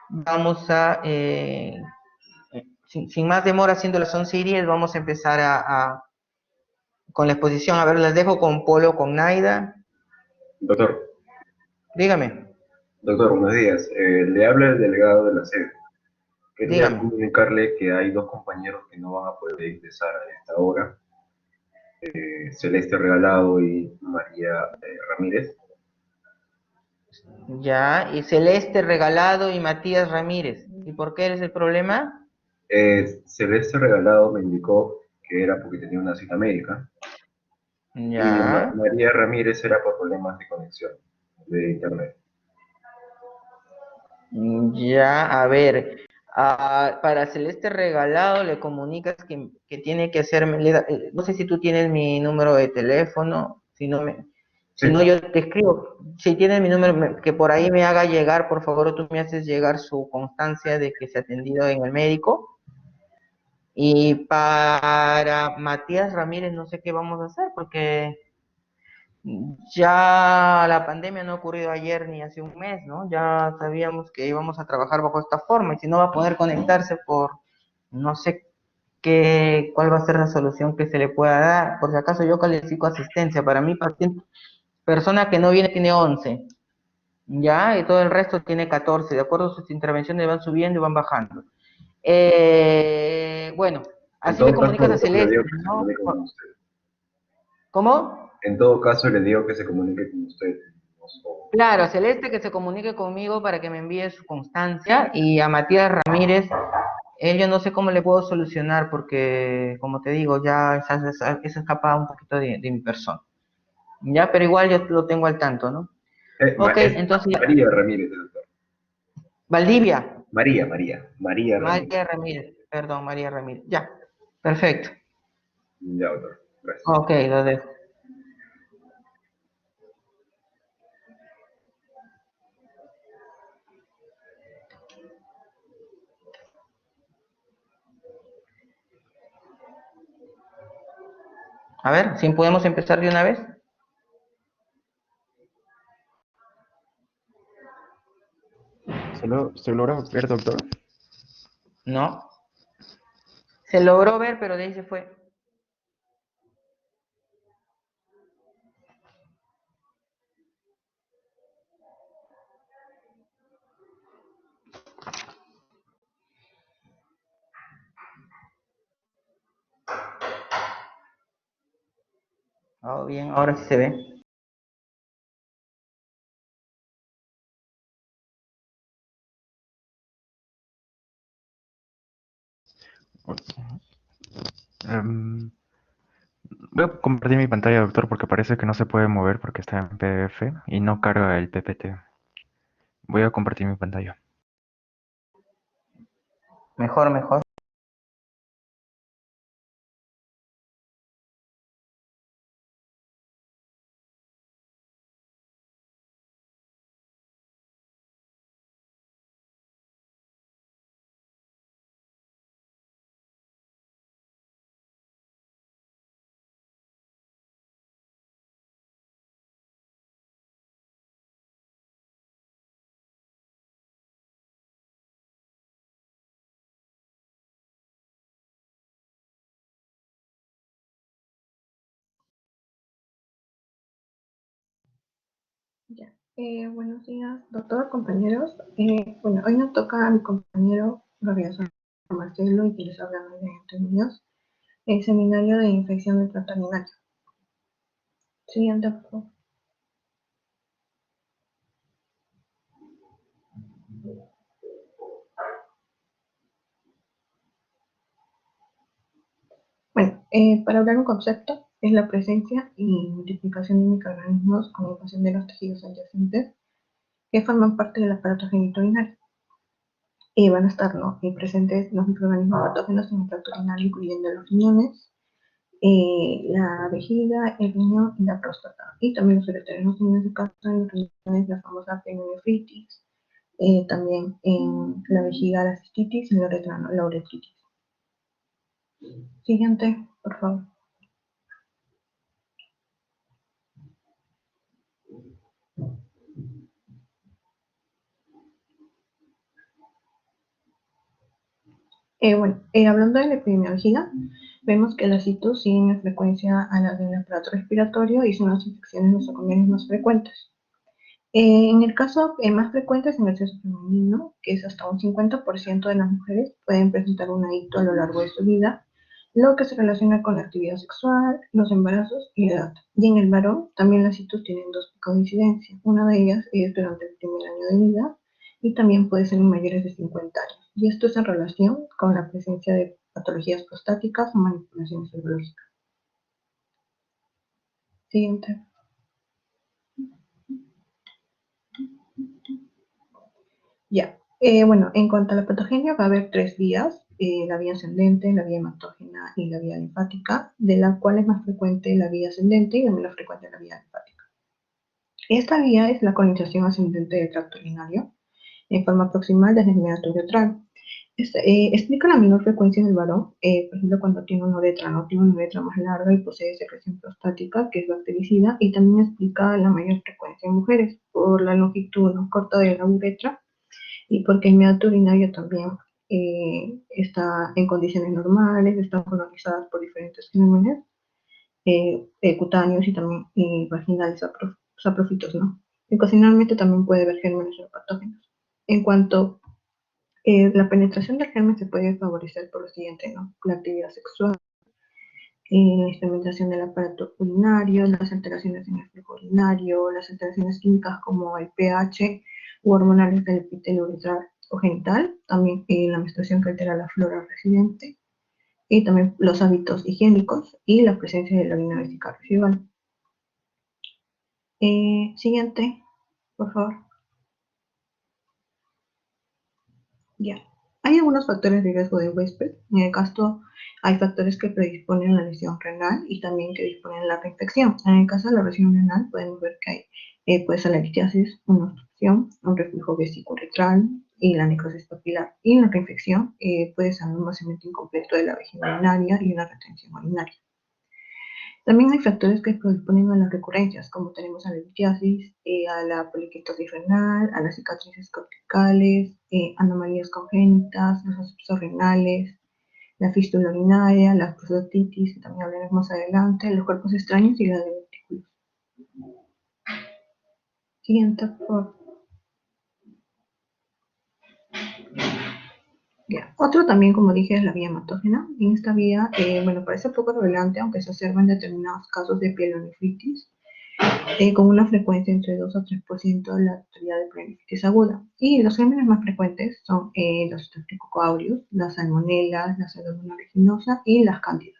vamos a, sin más demora, siendo las 11:10, vamos a empezar con la exposición. A ver, las dejo con Polo, con Naida. Doctor, Dígame, doctor, buenos días. Le habla el delegado de la sede. Quería dígame. comunicarle que hay dos compañeros que no van a poder ingresar a esta hora, Celeste Regalado y María Ramírez. Ya, y Celeste Regalado y Matías Ramírez. ¿Y por qué es el problema? Celeste Regalado me indicó que era porque tenía una cita médica y Ya, María Ramírez era por problemas de conexión de internet. ya, a ver. Para Celeste Regalado le comunicas que tiene que hacerme, no sé si tú tienes mi número de teléfono, Sí, si no yo te escribo, si tienes mi número, que por ahí me haga llegar, por favor, o tú me haces llegar su constancia de que se ha atendido en el médico. Y para Matías Ramírez no sé qué vamos a hacer, porque ya la pandemia no ha ocurrido ayer ni hace un mes, ¿no? Ya sabíamos que íbamos a trabajar bajo esta forma y si no va a poder conectarse por no sé cuál va a ser la solución que se le pueda dar. Por si acaso yo califico asistencia. Para mí, paciente, persona que no viene tiene 11, ya, y todo el resto tiene 14. De acuerdo, sus intervenciones van subiendo y van bajando. Bueno, en así le todo caso, comunicas a doctor, le Celeste, digo que se ¿no? comunique con usted. ¿Cómo? En todo caso, le digo que se comunique con usted. Claro, a Celeste que se comunique conmigo para que me envíe su constancia y a Matías Ramírez, él yo no sé cómo le puedo solucionar porque, como te digo, ya esa escapa un poquito de mi persona. Ya, pero igual yo lo tengo al tanto, ¿no? Ok, Es entonces, María Ramírez, doctor. Valdivia, María Ramírez. María Ramírez, perdón, María Ramírez, ya, perfecto. Ya, doctor. Gracias. Ok, lo dejo. A ver, si podemos empezar de una vez. Se logra ver, doctor. No, se logró ver, pero de ahí se fue. Oh, bien, ahora sí se ve. Em, Voy a compartir mi pantalla, doctor, porque parece que no se puede mover porque está en PDF y no carga el PPT. Voy a compartir mi pantalla. Mejor, mejor. Ya. Buenos días, doctor, compañeros. Bueno, hoy nos toca a mi compañero Gabriel Marcelo y que les habla entre niños, el seminario de infección de trato urinario. Siguiente, por favor. Bueno, para hablar un concepto es la presencia y multiplicación de microorganismos con invasión de los tejidos adyacentes que forman parte del aparato genitourinario. Y van a estar, ¿no?, presentes los microorganismos patógenos en el tracto urinario, incluyendo los riñones, la vejiga, el riñón y la próstata. Y también los ureterinos, en este caso en los riñones, la famosa perinefritis, también en la vejiga la cistitis y en el uretra la uretritis. Siguiente, por favor. Hablando de la epidemiología, vemos que las citos siguen en frecuencia a las del aparato respiratorio y son las infecciones nosocomiales más frecuentes. En el caso más frecuente es en el sexo femenino, que es hasta un 50% de las mujeres pueden presentar un hito a lo largo de su vida, lo que se relaciona con la actividad sexual, los embarazos y la edad. Y en el varón también las citos tienen dos picos de incidencia. Una de ellas es durante el primer año de vida y también puede ser en mayores de 50 años. Y esto es en relación con la presencia de patologías prostáticas o manipulaciones biológicas. Siguiente. Ya. En cuanto a la patogenia, va a haber tres vías, la vía ascendente, la vía hematógena y la vía linfática, de la cual es más frecuente la vía ascendente y menos frecuente la vía linfática. Esta vía es la colonización ascendente del tracto urinario en forma proximal desde el meato uretral. Explica la menor frecuencia en el varón, por ejemplo, cuando tiene una uretra, ¿no? Tiene una uretra más larga y posee secreción prostática, que es bactericida, y también explica la mayor frecuencia en mujeres por la longitud ¿no? corta de la uretra y porque el meato urinario también está en condiciones normales, están colonizadas por diferentes gérmenes cutáneos y también vaginales saprófitos, ¿no? Y ocasionalmente también puede haber gérmenes patógenos. En cuanto la penetración del germen se puede favorecer por lo siguiente, ¿no? La actividad sexual, la instrumentación del aparato urinario, las alteraciones en el flujo urinario, las alteraciones químicas como el pH u hormonales del epitelio uretral o genital, también la menstruación que altera la flora residente, y también los hábitos higiénicos y la presencia de la orina vesical residual. Siguiente, por favor. Ya. Hay algunos factores de riesgo de huésped. En el caso, hay factores que predisponen a la lesión renal y también que disponen a la reinfección. En el caso de la lesión renal, podemos ver que hay puede ser la litiasis, una obstrucción, un reflujo vesículo-uretral y la necrosis papilar. Y en la reinfección puede ser un almacenamiento incompleto de la vejiga urinaria y una retención urinaria. También hay factores que predisponen a las recurrencias, como tenemos a la litiasis, a la poliquitosis renal, a las cicatrices corticales, anomalías congénitas, los abscesos renales, la fístula urinaria, la prostatitis, que también hablaremos más adelante, los cuerpos extraños y la divertículos. Siguiente, por favor. Ya. Otro también, como dije, es la vía hematógena. En esta vía, parece poco relevante, aunque se observa en determinados casos de pielonefritis, con una frecuencia entre 2 a 3% de la totalidad de pielonefritis aguda. Y los gérmenes más frecuentes son los Staphylococcus aureus, las salmonelas, la Pseudomonas aeruginosa y las cándidas.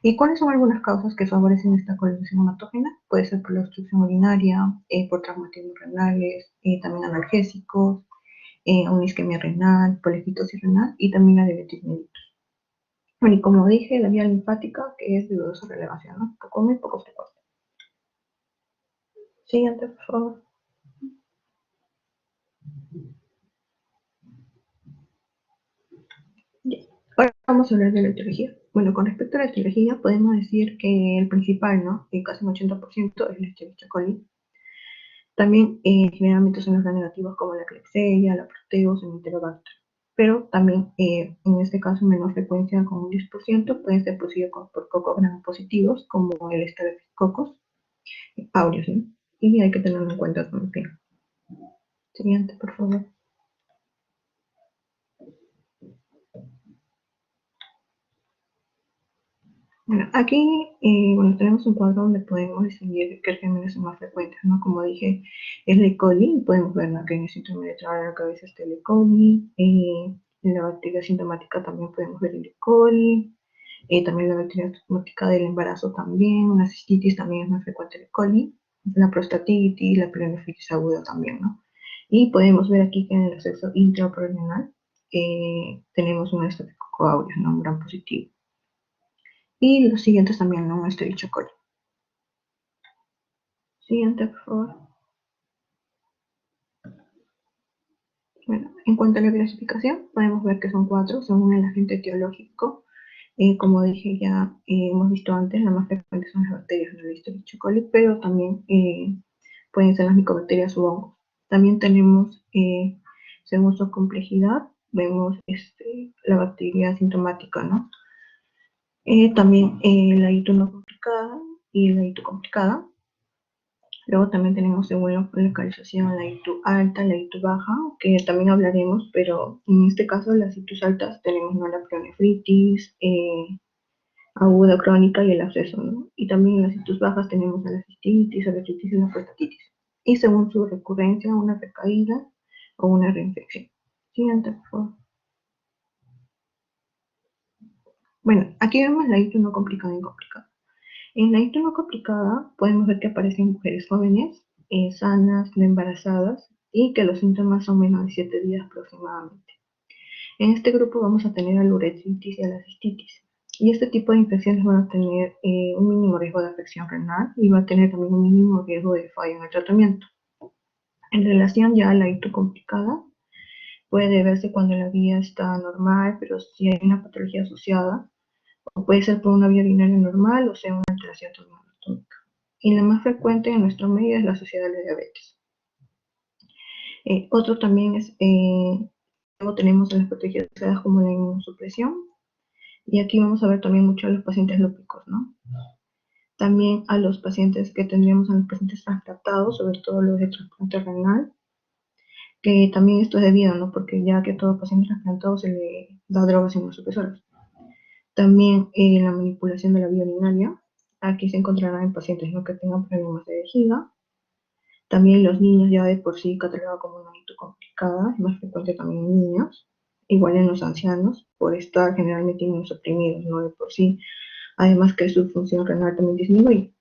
¿Y cuáles son algunas causas que favorecen esta colonización hematógena? Puede ser por la obstrucción urinaria, por traumatismos renales, también analgésicos, una isquemia renal, polifitosis renal y también la diabetes mellitus. Bueno, y como dije, la vía linfática, que es de dudosa relevancia, ¿no? Muy poco frecuente. Siguiente, por favor. Bien. Ahora vamos a hablar de la etiología. Bueno, con respecto a la etiología, podemos decir que el principal, ¿no? Casi un 80% es la Escherichia coli. También generalmente son los gram negativos como la Klebsiella, la Proteus, el Enterobacter. Pero también, en este caso, menor frecuencia, con un 10%, pueden ser producidos por cocos gram positivos, como el Staphylococcus aureus, ¿no? Y hay que tenerlo en cuenta también. Siguiente, por favor. Bueno, aquí tenemos un cuadro donde podemos distinguir qué gérmenes son más frecuentes, ¿no? Como dije, es la E. coli, podemos ver que en el síntoma de la cabeza está el E. coli, en la bacteria sintomática también podemos ver el E. coli, también la bacteria sintomática del embarazo también, la cistitis también es más frecuente el E. coli, la prostatitis, la pielonefritis aguda también, ¿no? Y podemos ver aquí que en el sexo intraperrenal tenemos un Staphylococcus aureus, ¿no? Un gran positivo. Y los siguientes también, ¿no? Escherichia coli. Siguiente, por favor. Bueno, en cuanto a la clasificación, podemos ver que son 4, según el agente etiológico. Como dije ya, hemos visto antes, las más frecuentes son las bacterias de la Escherichia coli, pero también pueden ser las micobacterias u hongos. También tenemos, según su complejidad, vemos la bacteria sintomática, ¿no? También la ITU no complicada y la ITU complicada. Luego también tenemos según la localización la ITU alta, la ITU baja, que también hablaremos, pero en este caso las ITUs altas tenemos, ¿no?, la pielonefritis aguda crónica y el absceso, ¿no? Y también en las ITUs bajas tenemos a la cistitis, a la artritis y la prostatitis. Y según su recurrencia, una recaída o una reinfección. Siguiente, por favor. Bueno, aquí vemos la ITU no complicada y complicada. En la ITU no complicada podemos ver que aparecen mujeres jóvenes, sanas, no embarazadas y que los síntomas son menos de 7 días aproximadamente. En este grupo vamos a tener a la uretritis y a la cistitis. Y este tipo de infecciones van a tener un mínimo riesgo de afección renal y va a tener también un mínimo riesgo de fallo en el tratamiento. En relación ya a la ITU complicada, puede verse cuando la vía está normal, pero si hay una patología asociada, o puede ser por una vía urinaria normal o sea una alteración termodinámica. Y la más frecuente en nuestro medio es la sociedad de diabetes. Otro también es, luego tenemos a las patologías asociadas como la inmunosupresión, y aquí vamos a ver también mucho a los pacientes lúpicos, ¿no? También a los pacientes que tendríamos a los pacientes trasplantados, sobre todo los de trasplante renal, que también esto es debido, ¿no?, porque ya que a todo paciente trasplantado se le da drogas inmunosupresoras. También la manipulación de la vía urinaria, aquí se encontrará en pacientes, ¿no?, que tengan problemas de vejiga. También los niños ya de por sí catalogado como una ITU complicada, es más frecuente también en niños, igual en los ancianos, por estar generalmente inmunosuprimidos, ¿no?, de por sí. Además que su función renal también disminuye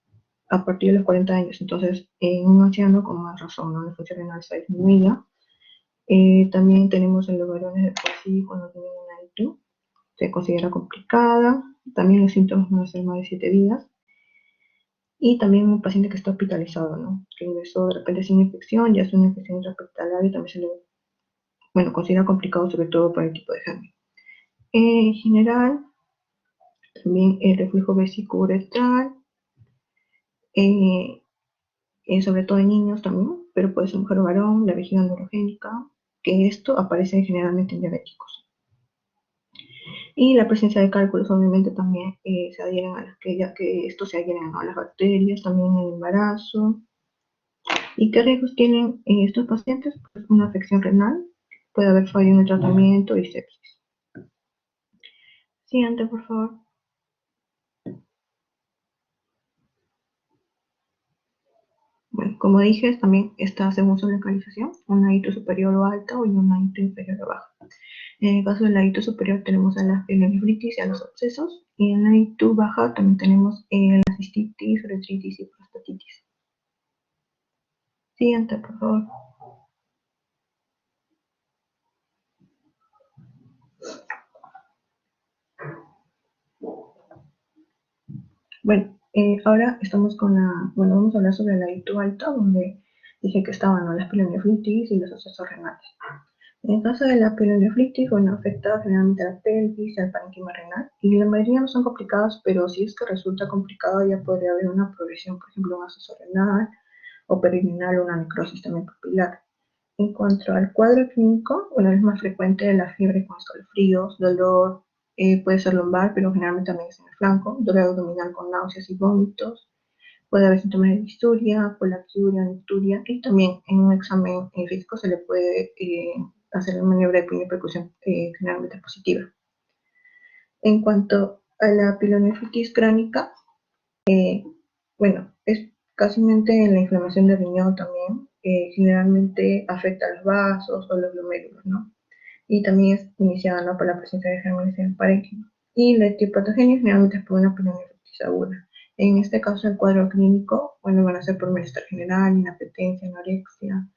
a partir de los 40 años, entonces en un anciano con más razón, ¿no?, la función renal está disminuida. También tenemos en los varones de por sí cuando tienen una ITU, se considera complicada, también los síntomas van a ser más de 7 días. Y también un paciente que está hospitalizado, ¿no?, que ingresó de repente sin infección, ya es una infección intrahospitalaria, también se le, bueno, considera complicado sobre todo por el tipo de germen. En general, también el reflujo vesículo-uretral, sobre todo en niños también, pero puede ser mujer o varón, la vejiga neurogénica, que esto aparece generalmente en diabéticos. Y la presencia de cálculos obviamente también se adhieren a las que, ya que estos se adhieren a las bacterias, también en el embarazo. ¿Y qué riesgos tienen estos pacientes? Pues una afección renal, puede haber fallo en el tratamiento y sepsis. Siguiente, por favor. Bueno, como dije, también está según su localización, una ITU superior o alta y una ITU inferior o baja. En el caso de la ITU superior tenemos a la pielonefritis y a los abscesos, y en la ITU baja también tenemos la cistitis, uretritis y prostatitis. Siguiente, por favor. Bueno, ahora estamos con bueno, vamos a hablar sobre la ITU alta, donde dije que estaban, ¿no?, las pielonefritis y los abscesos renales. En el caso de la pielonefritis, bueno, afecta generalmente a la pelvis y al parénquima renal, y la mayoría no son complicadas, pero si es que resulta complicado ya podría haber una progresión, por ejemplo, un absceso renal o perineal o una necrosis también papilar. En cuanto al cuadro clínico, bueno, es más frecuente la fiebre con escalofríos, dolor, puede ser lumbar, pero generalmente también es en el flanco, dolor abdominal con náuseas y vómitos, puede haber síntomas de disturia, polaquiuria, nicturia, y también en un examen físico se le puede hacer la maniobra de pinio percusión generalmente positiva. En cuanto a la pielonefritis crónica, bueno, es casi en la inflamación del riñón también, generalmente afecta a los vasos o los glomérulos, ¿no? Y también es iniciada, ¿no?, por la presencia de gérmenes en el parénquima. Y la etiopatogenia generalmente es por una pielonefritis aguda. En este caso, el cuadro clínico, bueno, van a ser por malestar general, inapetencia, anorexia,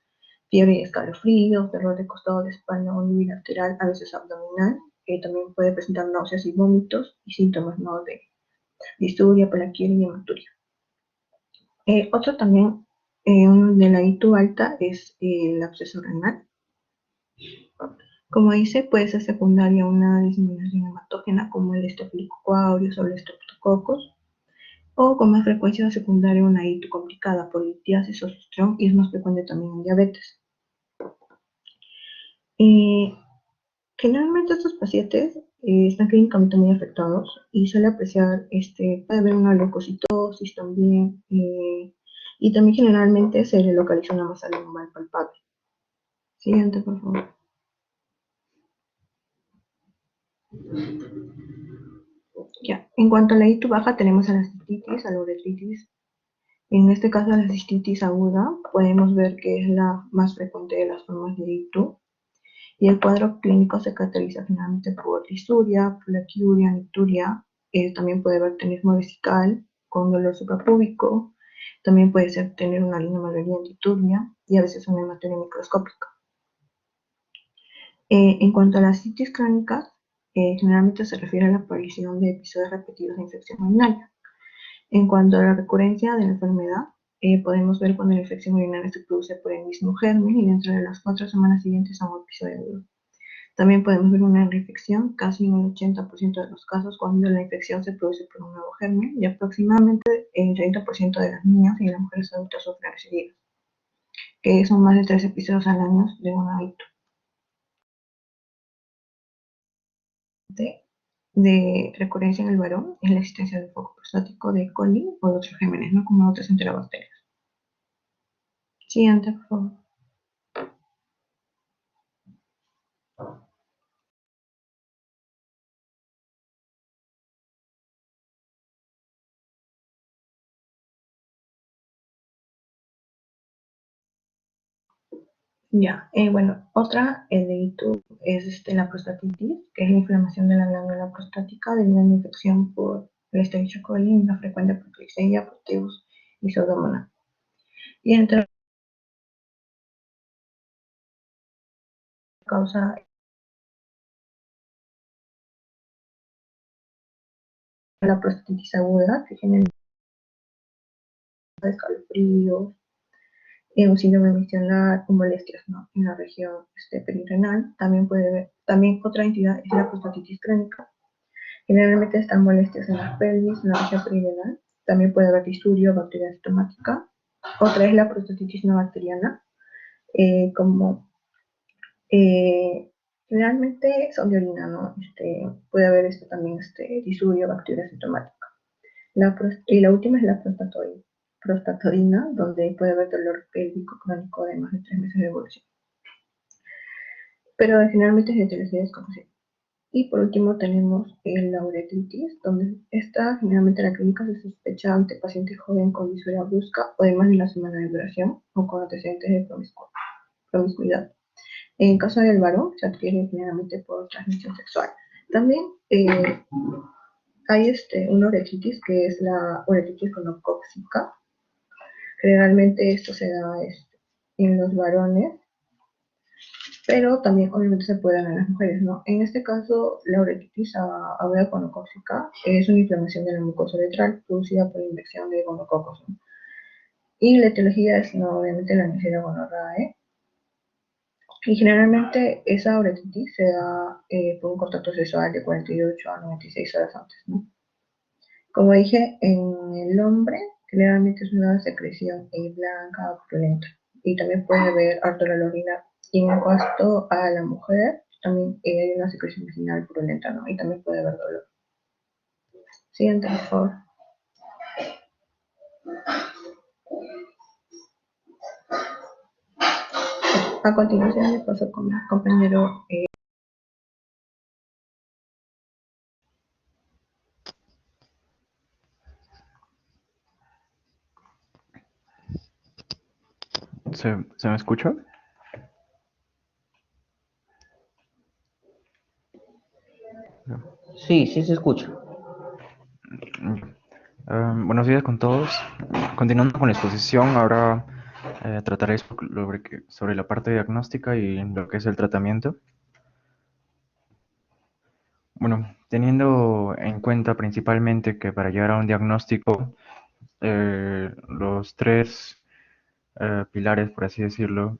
fiebre y escalofríos, dolor de costado de espalda o unilateral, a veces abdominal, que también puede presentar náuseas y vómitos y síntomas, ¿no?, de disturia, polaquiuria y hematuria. Otro también de la ITU alta es el absceso renal. Como dice, puede ser secundaria a una diseminación hematógena como el Staphylococcus aureus o el Streptococcus, o con más frecuencia secundaria una ITU complicada por litiasis o Strong, y es más frecuente también en diabetes. Generalmente estos pacientes están clínicamente muy afectados y suele apreciar, puede haber una leucocitosis también, y también generalmente se le localiza una masa lumbar palpable. Siguiente, por favor. Ya, en cuanto a la ITU baja tenemos a la cistitis, a la uretritis. En este caso la cistitis aguda podemos ver que es la más frecuente de las formas de ITU. Y el cuadro clínico se caracteriza finalmente por disuria, poliaquiuria, nicturia, también puede haber tenismo vesical con dolor suprapúbico, también puede ser tener una linomalaria en diturnia y a veces una hematuria microscópica. En cuanto a las citis crónicas, generalmente se refiere a la aparición de episodios repetidos de infección urinaria. En cuanto a la recurrencia de la enfermedad, podemos ver cuando la infección urinaria se produce por el mismo germen y dentro de las 4 semanas siguientes a un episodio agudo. También podemos ver una reinfección casi en el 80% de los casos cuando la infección se produce por un nuevo germen y aproximadamente el 30% de las niñas y las mujeres adultas sufren recidiva, que son más de 3 episodios al año de un adulto. De recurrencia en el varón es la existencia de foco prostático de E. coli o de otros gérmenes, no como otras enterobacterias. Siguiente, por favor. Ya, bueno, otra de ITU es la prostatitis, que es la inflamación de la glándula prostática debido a una infección por el Escherichia coli, una frecuente por Klebsiella, Proteus y Pseudomonas. Y entre causa la prostatitis aguda, que genera escalofríos, un síndrome misionar con molestias, ¿no?, en la región perirenal. También otra entidad es la prostatitis crónica. Generalmente están molestias en las pelvis, en la región perirenal. También puede haber disurio, bacteria estomática. Otra es la prostatitis no bacteriana, como generalmente son de orina, ¿no? Puede haber también disurio, bacteria sintomática. Y la última es la prostatorina, donde puede haber dolor pélvico crónico de más de 3 meses de evolución. Pero generalmente es de etiología desconocida. Y por último tenemos la uretritis, donde esta generalmente la clínica se sospecha ante paciente joven con disuria brusca o de más de una semana de duración o con antecedentes de promiscuidad. En caso del varón, se adquiere generalmente por transmisión sexual. También hay una uretritis que es la uretritis gonocócica. Generalmente esto se da en los varones, pero también obviamente se puede dar en las mujeres, ¿no? En este caso, la uretritis aguda gonocócica es una inflamación de la mucosa uretral producida por la infección de gonococos, ¿no? Y la etiología es, no, obviamente, la Neisseria gonorrhoeae. Y generalmente esa uretritis se da por un contacto sexual de 48 a 96 horas antes, ¿no? Como dije, en el hombre generalmente es una secreción blanca o purulenta y también puede haber harto la orina. Y en cuanto a la mujer, también hay una secreción vaginal purulenta, ¿no? Y también puede haber dolor. Siguiente, por favor. A continuación le paso con mi compañero. ¿Se me escucha? Sí, sí se escucha. Buenos días con todos. Continuando con la exposición, ahora trataré sobre la parte diagnóstica y lo que es el tratamiento. Bueno, teniendo en cuenta principalmente que para llegar a un diagnóstico, los tres pilares, por así decirlo,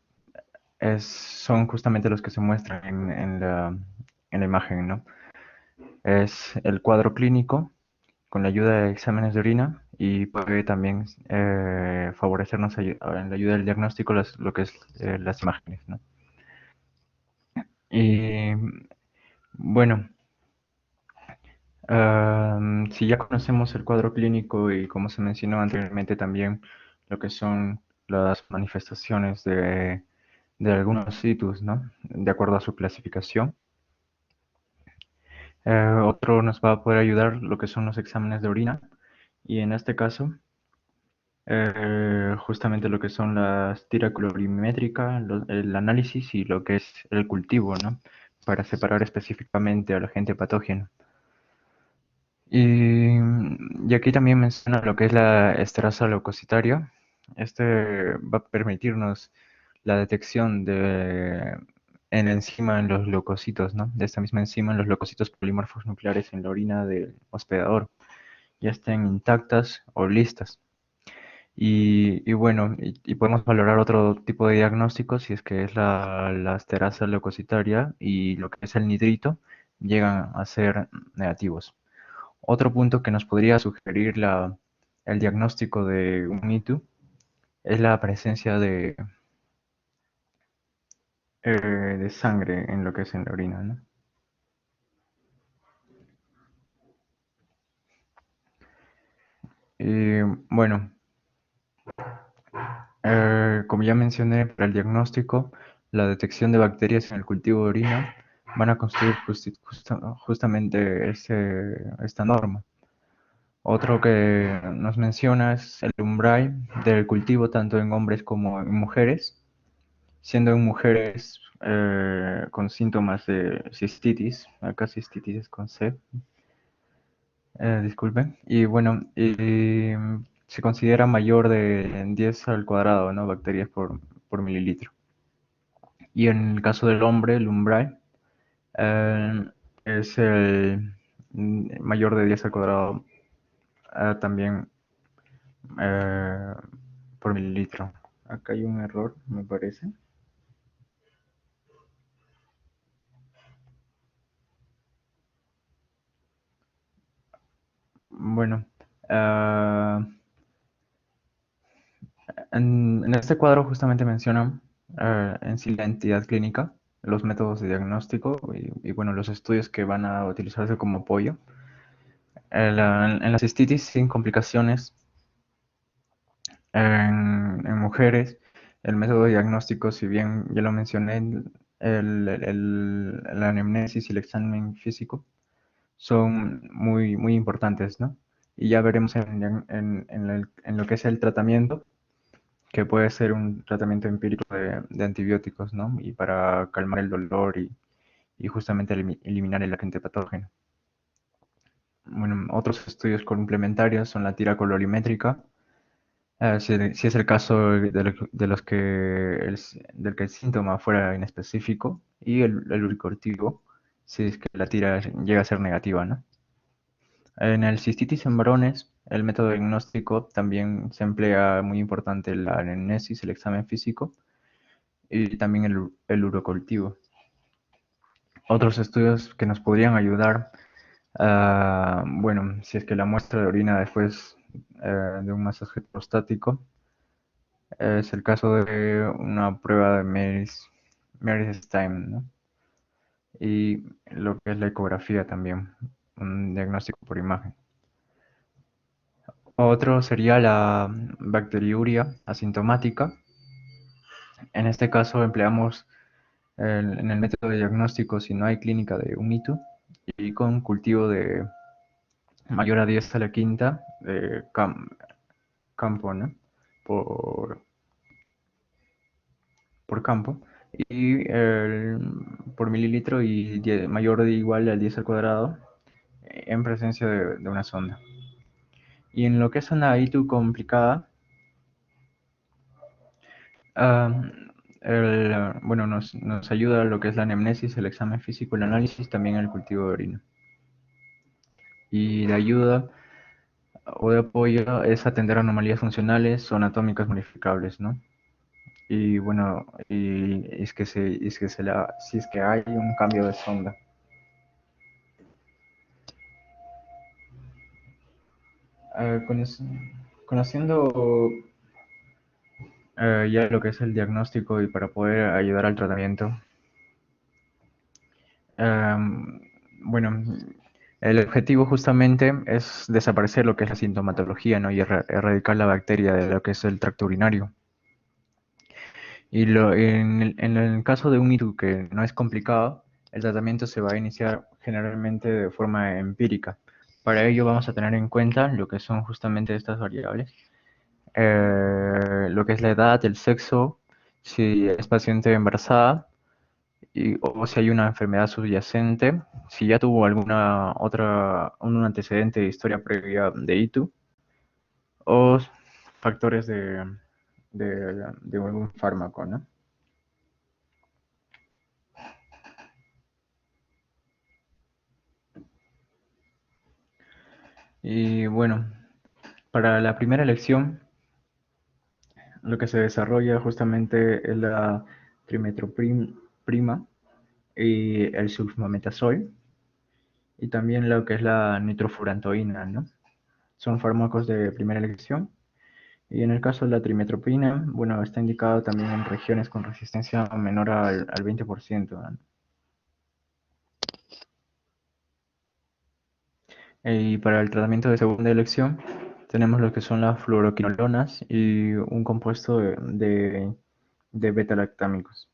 son justamente los que se muestran en la imagen, ¿no? Es el cuadro clínico con la ayuda de exámenes de orina y puede también favorecernos en la ayuda del diagnóstico lo que es las imágenes, ¿no? Y Bueno, si ya conocemos el cuadro clínico y como se mencionó anteriormente también lo que son las manifestaciones de algunos hitos, ¿no? De acuerdo a su clasificación. Otro nos va a poder ayudar lo que son los exámenes de orina y en este caso justamente lo que son las tira colorimétrica, el análisis y lo que es el cultivo, ¿no? Para separar específicamente al agente patógeno. Y aquí también menciona lo que es la esterasa leucocitaria. Este va a permitirnos la detección de en la enzima en los leucocitos, ¿no? De esta misma enzima en los leucocitos polimorfos nucleares en la orina del hospedador, ya estén intactas o listas. Y bueno, y podemos valorar otro tipo de diagnóstico si es que es la esterasa leucocitaria y lo que es el nitrito llegan a ser negativos. Otro punto que nos podría sugerir el diagnóstico de un ITU es la presencia de sangre en lo que es en la orina, ¿no? Y bueno, como ya mencioné, para el diagnóstico, la detección de bacterias en el cultivo de orina van a construir justamente esta norma. Otro que nos menciona es el umbral del cultivo tanto en hombres como en mujeres, siendo en mujeres con síntomas de cistitis, acá cistitis es con C, disculpen, y bueno, se considera mayor de 10 al cuadrado, ¿no? Bacterias por mililitro. Y en el caso del hombre, el umbral eh, es el mayor de 10 al cuadrado también eh, por mililitro. Acá hay un error, me parece. Bueno, ah, en este cuadro justamente mencionan en sí la entidad clínica, los métodos de diagnóstico y, bueno, los estudios que van a utilizarse como apoyo. En la cistitis sin complicaciones en mujeres, el método de diagnóstico, si bien ya lo mencioné, la anamnesis y el examen físico son muy importantes, ¿no? Y ya veremos en lo que es el tratamiento, que puede ser un tratamiento empírico de antibióticos, ¿no? Y para calmar el dolor y justamente eliminar el agente patógeno. Bueno, otros estudios complementarios son la tira colorimétrica, si es el caso de los que del que el síntoma fuera inespecífico, y el uricurtivo, si es que la tira llega a ser negativa, ¿no? En el cistitis en varones, el método diagnóstico también se emplea muy importante la anamnesis, el examen físico, y también el urocultivo. Otros estudios que nos podrían ayudar, bueno, si es que la muestra de orina después de un masaje prostático, es el caso de una prueba de Merstheim, ¿no? Y lo que es la ecografía también, un diagnóstico por imagen. Otro sería la bacteriuria asintomática. En este caso empleamos en el método de diagnóstico si no hay clínica de un hito y con cultivo de mayor a 10 a la quinta de campo, ¿no? Por, por campo y por mililitro y mayor o igual al 10 al cuadrado en presencia de una sonda. Y en lo que es una ITU complicada, ah, bueno, nos ayuda lo que es la anamnesis, el examen físico, el análisis, también el cultivo de orina. Y de ayuda o de apoyo es atender anomalías funcionales o anatómicas modificables, ¿no? Y bueno, y si es que hay un cambio de sonda. Conociendo ya lo que es el diagnóstico y para poder ayudar al tratamiento, Bueno, el objetivo justamente es desaparecer lo que es la sintomatología, ¿no? Y erradicar la bacteria de lo que es el tracto urinario. Y en el caso de un ITU que no es complicado, el tratamiento se va a iniciar generalmente de forma empírica. Para ello vamos a tener en cuenta lo que son justamente estas variables, lo que es la edad, el sexo, si es paciente embarazada o si hay una enfermedad subyacente, si ya tuvo alguna otra, un antecedente de historia previa de ITU o factores de algún fármaco, ¿no? Y bueno, para la primera elección, lo que se desarrolla justamente es la trimetroprima y el sulfametazol, y también lo que es la nitrofurantoína, ¿no? Son fármacos de primera elección. Y en el caso de la trimetropina, bueno, está indicado también en regiones con resistencia menor al 20%, ¿no? Y para el tratamiento de segunda elección, tenemos lo que son las fluoroquinolonas y un compuesto de beta-lactámicos.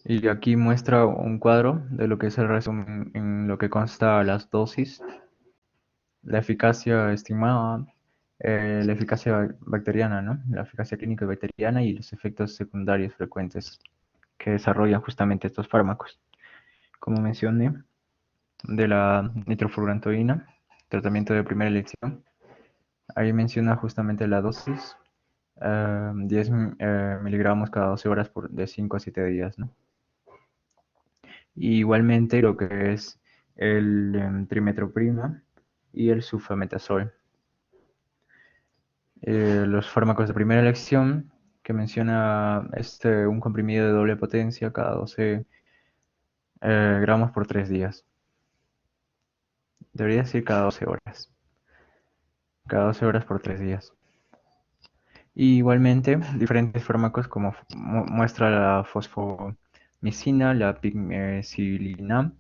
Y aquí muestra un cuadro de lo que es el resumen en lo que consta las dosis, la eficacia estimada, la eficacia bacteriana, ¿no? La eficacia clínica bacteriana y los efectos secundarios frecuentes que desarrollan justamente estos fármacos. Como mencioné, de la nitrofurantoína, tratamiento de primera elección, ahí menciona justamente la dosis, 10 miligramos cada 12 horas de 5 a 7 días, ¿no? Y igualmente lo que es el trimetroprima y el sulfametazol. Los fármacos de primera elección, que menciona un comprimido de doble potencia cada 12 gramos por 3 días. Debería decir cada 12 horas. Cada 12 horas por 3 días. Y igualmente, diferentes fármacos como muestra la fosfomicina, la pigmecilina,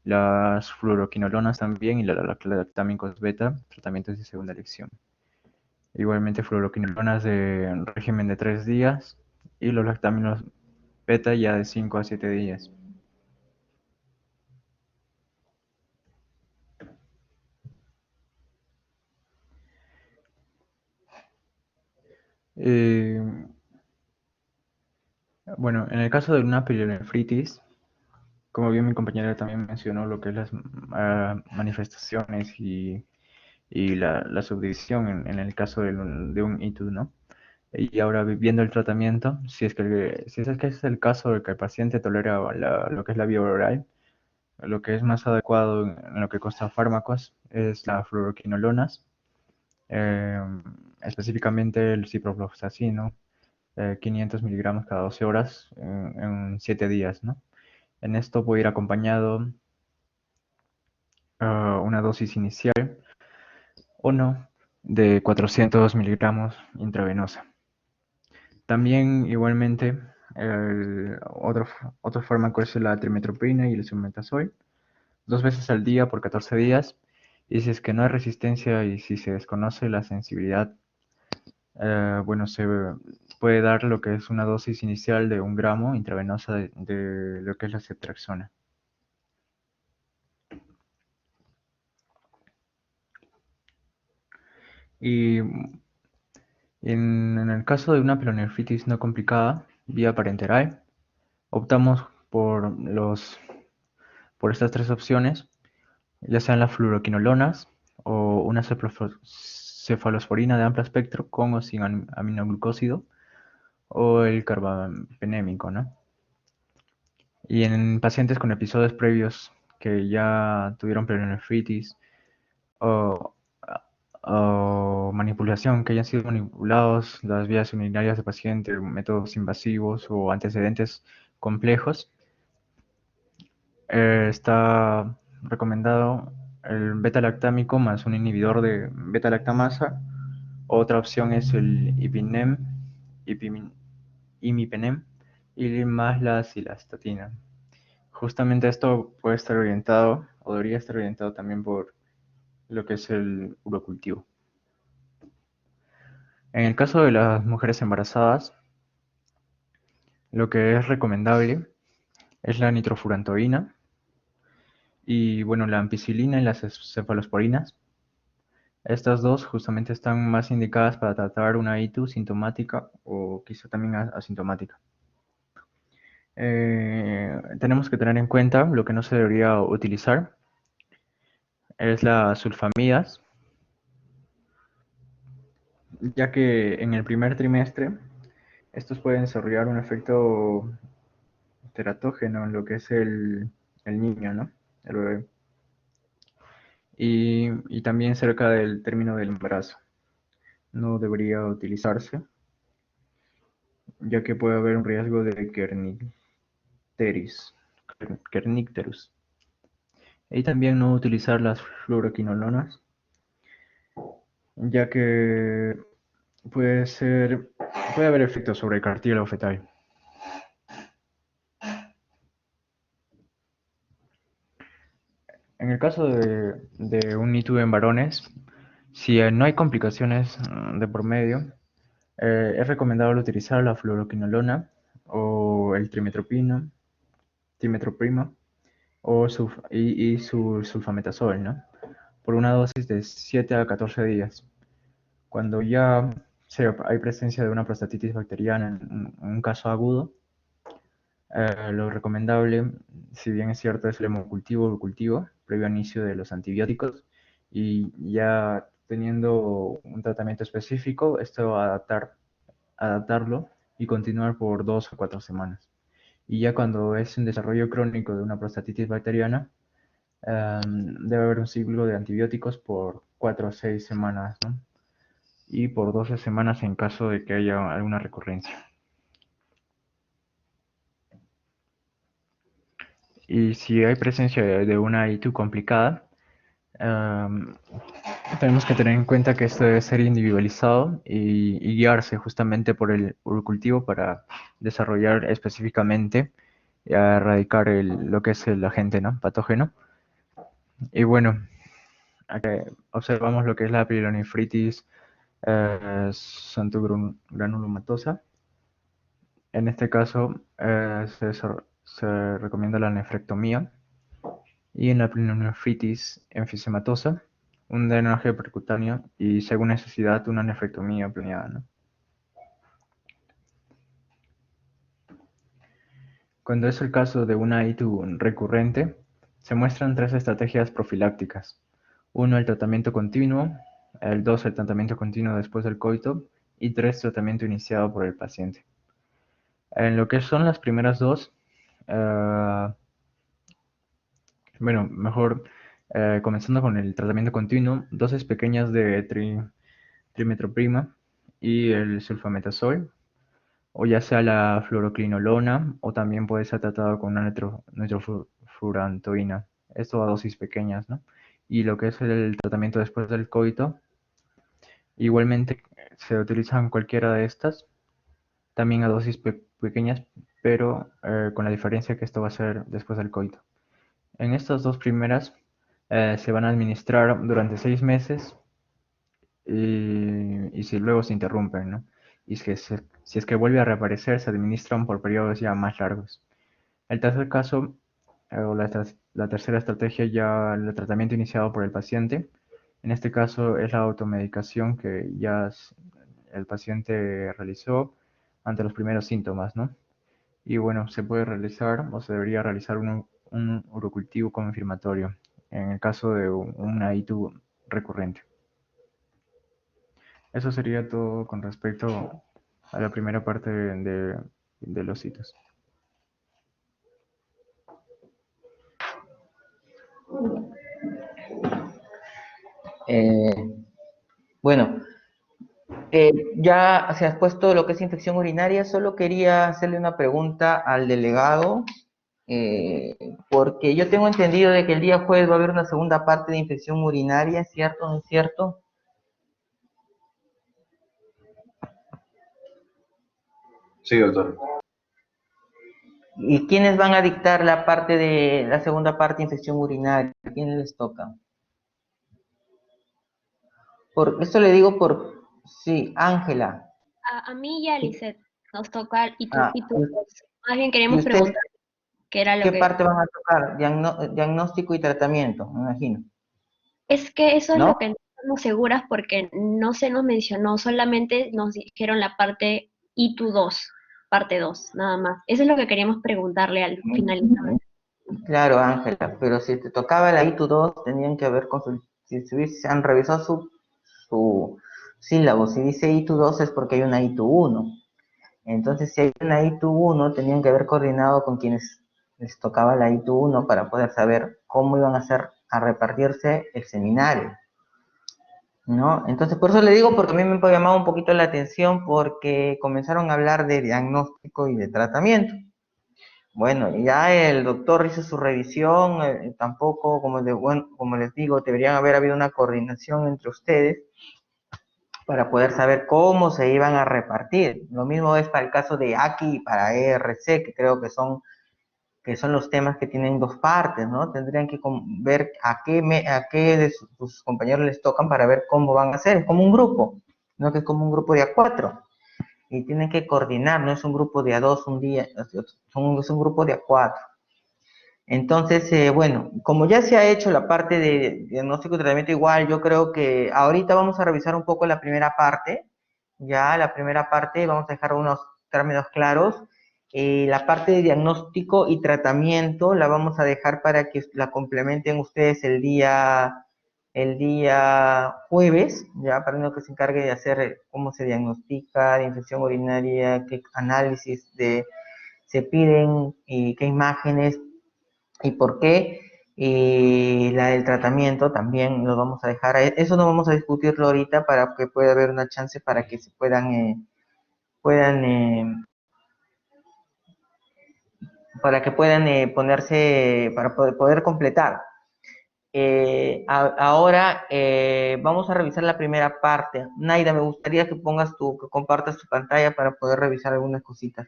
las fluoroquinolonas también y la lactámicos beta, tratamientos de segunda elección. Igualmente fluoroquinolonas de régimen de 3 días y los lactámicos beta ya de 5 a 7 días. Eh, bueno, en el caso de una pielonefritis, como bien mi compañera también mencionó lo que es las manifestaciones y la subdivisión en el caso de un ITU, ¿no? Y ahora viendo el tratamiento, si es que es el caso de que el paciente tolera lo que es la vía oral, lo que es más adecuado en lo que consta fármacos es la fluoroquinolonas, eh, específicamente el ciprofloxacino, 500 miligramos cada 12 horas en 7 días, ¿no? En esto puede ir acompañado una dosis inicial o no de 400 miligramos intravenosa. También igualmente otro fármaco es la trimetopina y el sulmetazol, 2 veces al día por 14 días. Y si es que no hay resistencia y si se desconoce la sensibilidad, bueno, se puede dar lo que es una dosis inicial de 1 gramo intravenosa de lo que es la ceftriaxona. Y en el caso de una pielonefritis no complicada, vía parenteral, optamos por estas 3 opciones, ya sean las fluoroquinolonas o una cefalosporina de amplio espectro con o sin aminoglucósido o el carbapenémico, ¿no? Y en pacientes con episodios previos que ya tuvieron pielonefritis o, o manipulación, que hayan sido manipulados las vías urinarias del paciente, métodos invasivos o antecedentes complejos, está recomendado el beta-lactámico más un inhibidor de beta-lactamasa. Otra opción es el ipinem, imipenem y más la cilastatina. justamente esto puede estar orientado, o debería estar orientado también por lo que es el urocultivo. En el caso de las mujeres embarazadas, lo que es recomendable es la nitrofurantoína y, bueno, la ampicilina y las cefalosporinas. Estas dos justamente están más indicadas para tratar una ITU sintomática o quizá también asintomática. Tenemos que tener en cuenta lo que no se debería utilizar es las sulfamidas, ya que en el primer trimestre estos pueden desarrollar un efecto teratógeno en lo que es el niño, ¿no? El bebé. Y también cerca del término del embarazo. No debería utilizarse, ya que puede haber un riesgo de kernicterus. Y también no utilizar las fluoroquinolonas, ya que puede haber efectos sobre el cartílago fetal. En el caso de un ITU en varones, si no hay complicaciones de por medio, es recomendable utilizar la fluoroquinolona o el trimetroprima y su sulfametazol, ¿no? Por una dosis de 7 a 14 días. Cuando ya hay presencia de una prostatitis bacteriana en un caso agudo, lo recomendable, si bien es cierto, es el hemocultivo o cultivo previo al inicio de los antibióticos y ya teniendo un tratamiento específico, esto adaptarlo y continuar por 2 o 4 semanas. Y ya cuando es un desarrollo crónico de una prostatitis bacteriana, debe haber un ciclo de antibióticos por 4 a 6 semanas, ¿no? Y por 12 semanas en caso de que haya alguna recurrencia. Y si hay presencia de una ITU complicada, um, tenemos que tener en cuenta que esto debe ser individualizado y guiarse justamente por el cultivo para desarrollar específicamente y erradicar lo que es el agente, ¿no? Patógeno. Y bueno, aquí observamos lo que es la pielonefritis granulomatosa. En este caso se recomienda la nefrectomía y en la pielonefritis enfisematosa un drenaje percutáneo y según necesidad una nefrectomía planeada, ¿no? Cuando es el caso de una ITU recurrente, se muestran 3 estrategias profilácticas. 1, el tratamiento continuo. 2, el tratamiento continuo después del coito. Y 3, tratamiento iniciado por el paciente. En lo que son las primeras dos, bueno, mejor comenzando con el tratamiento continuo, dosis pequeñas de trimetroprima y el sulfametazol, o ya sea la fluoroquinolona, o también puede ser tratado con una nitrofurantoína. Esto a dosis pequeñas, ¿no? Y lo que es el tratamiento después del coito, igualmente se utilizan cualquiera de estas, también a dosis pequeñas, pero con la diferencia que esto va a ser después del coito. En estas dos primeras se van a administrar durante 6 meses y si luego se interrumpen, ¿no? Y si es que vuelve a reaparecer, se administran por periodos ya más largos. El tercer caso, o la tercera estrategia, ya el tratamiento iniciado por el paciente. En este caso es la automedicación que ya el paciente realizó ante los primeros síntomas, ¿no? Y bueno, se puede realizar o se debería realizar un urocultivo confirmatorio en el caso de una ITU recurrente. Eso sería todo con respecto a la primera parte de los hitos. Eh, bueno, ya se has puesto lo que es infección urinaria, solo quería hacerle una pregunta al delegado, porque yo tengo entendido de que el día jueves va a haber una segunda parte de infección urinaria, ¿es cierto o no es cierto? Sí, doctor. ¿Y quiénes van a dictar la parte de la segunda parte, infección urinaria? ¿A quiénes les toca? Por esto le digo por, sí, Ángela. A mí y a Lisette nos toca Ah, y tú. Más bien ¿y queremos ustedes preguntar qué era lo qué que... parte van a tocar? Diagnóstico y tratamiento, me imagino, Es que eso es ¿no? lo que no estamos seguras porque no se nos mencionó, solamente nos dijeron la parte ITU 2, parte 2, nada más. Eso es lo que queríamos preguntarle al finalizar. Claro, Ángela, pero si te tocaba la ITU 2, tenían que haber si han revisado su sílabo. Si dice ITU 2 es porque hay una ITU 1. Entonces, si hay una ITU 1, tenían que haber coordinado con quienes les tocaba la ITU 1 para poder saber cómo iban a hacer a repartirse el seminario, ¿no? Entonces, por eso le digo, porque a mí me ha llamado un poquito la atención porque comenzaron a hablar de diagnóstico y de tratamiento. Bueno, ya el doctor hizo su revisión, tampoco, como les digo, deberían haber habido una coordinación entre ustedes para poder saber cómo se iban a repartir. Lo mismo es para el caso de AKI y para ERC, que creo que son los temas que tienen dos partes, ¿no? Tendrían que ver a qué de sus compañeros les tocan para ver cómo van a hacer. Es como un grupo, no que es como un grupo de A4. Y tienen que coordinar, no es un grupo de A2 un día, es un grupo de A4. Entonces, bueno, como ya se ha hecho la parte de diagnóstico y tratamiento igual, yo creo que ahorita vamos a revisar un poco la primera parte, ya la primera parte vamos a dejar unos términos claros, la parte de diagnóstico y tratamiento la vamos a dejar para que la complementen ustedes el día jueves, ya para uno que se encargue de hacer cómo se diagnostica la infección urinaria, qué análisis se piden y qué imágenes y por qué. Y la del tratamiento también lo vamos a dejar, eso no vamos a discutirlo ahorita para que pueda haber una chance para que se puedan para que puedan ponerse, para poder completar. Ahora vamos a revisar la primera parte. Naida, me gustaría que que compartas tu pantalla para poder revisar algunas cositas,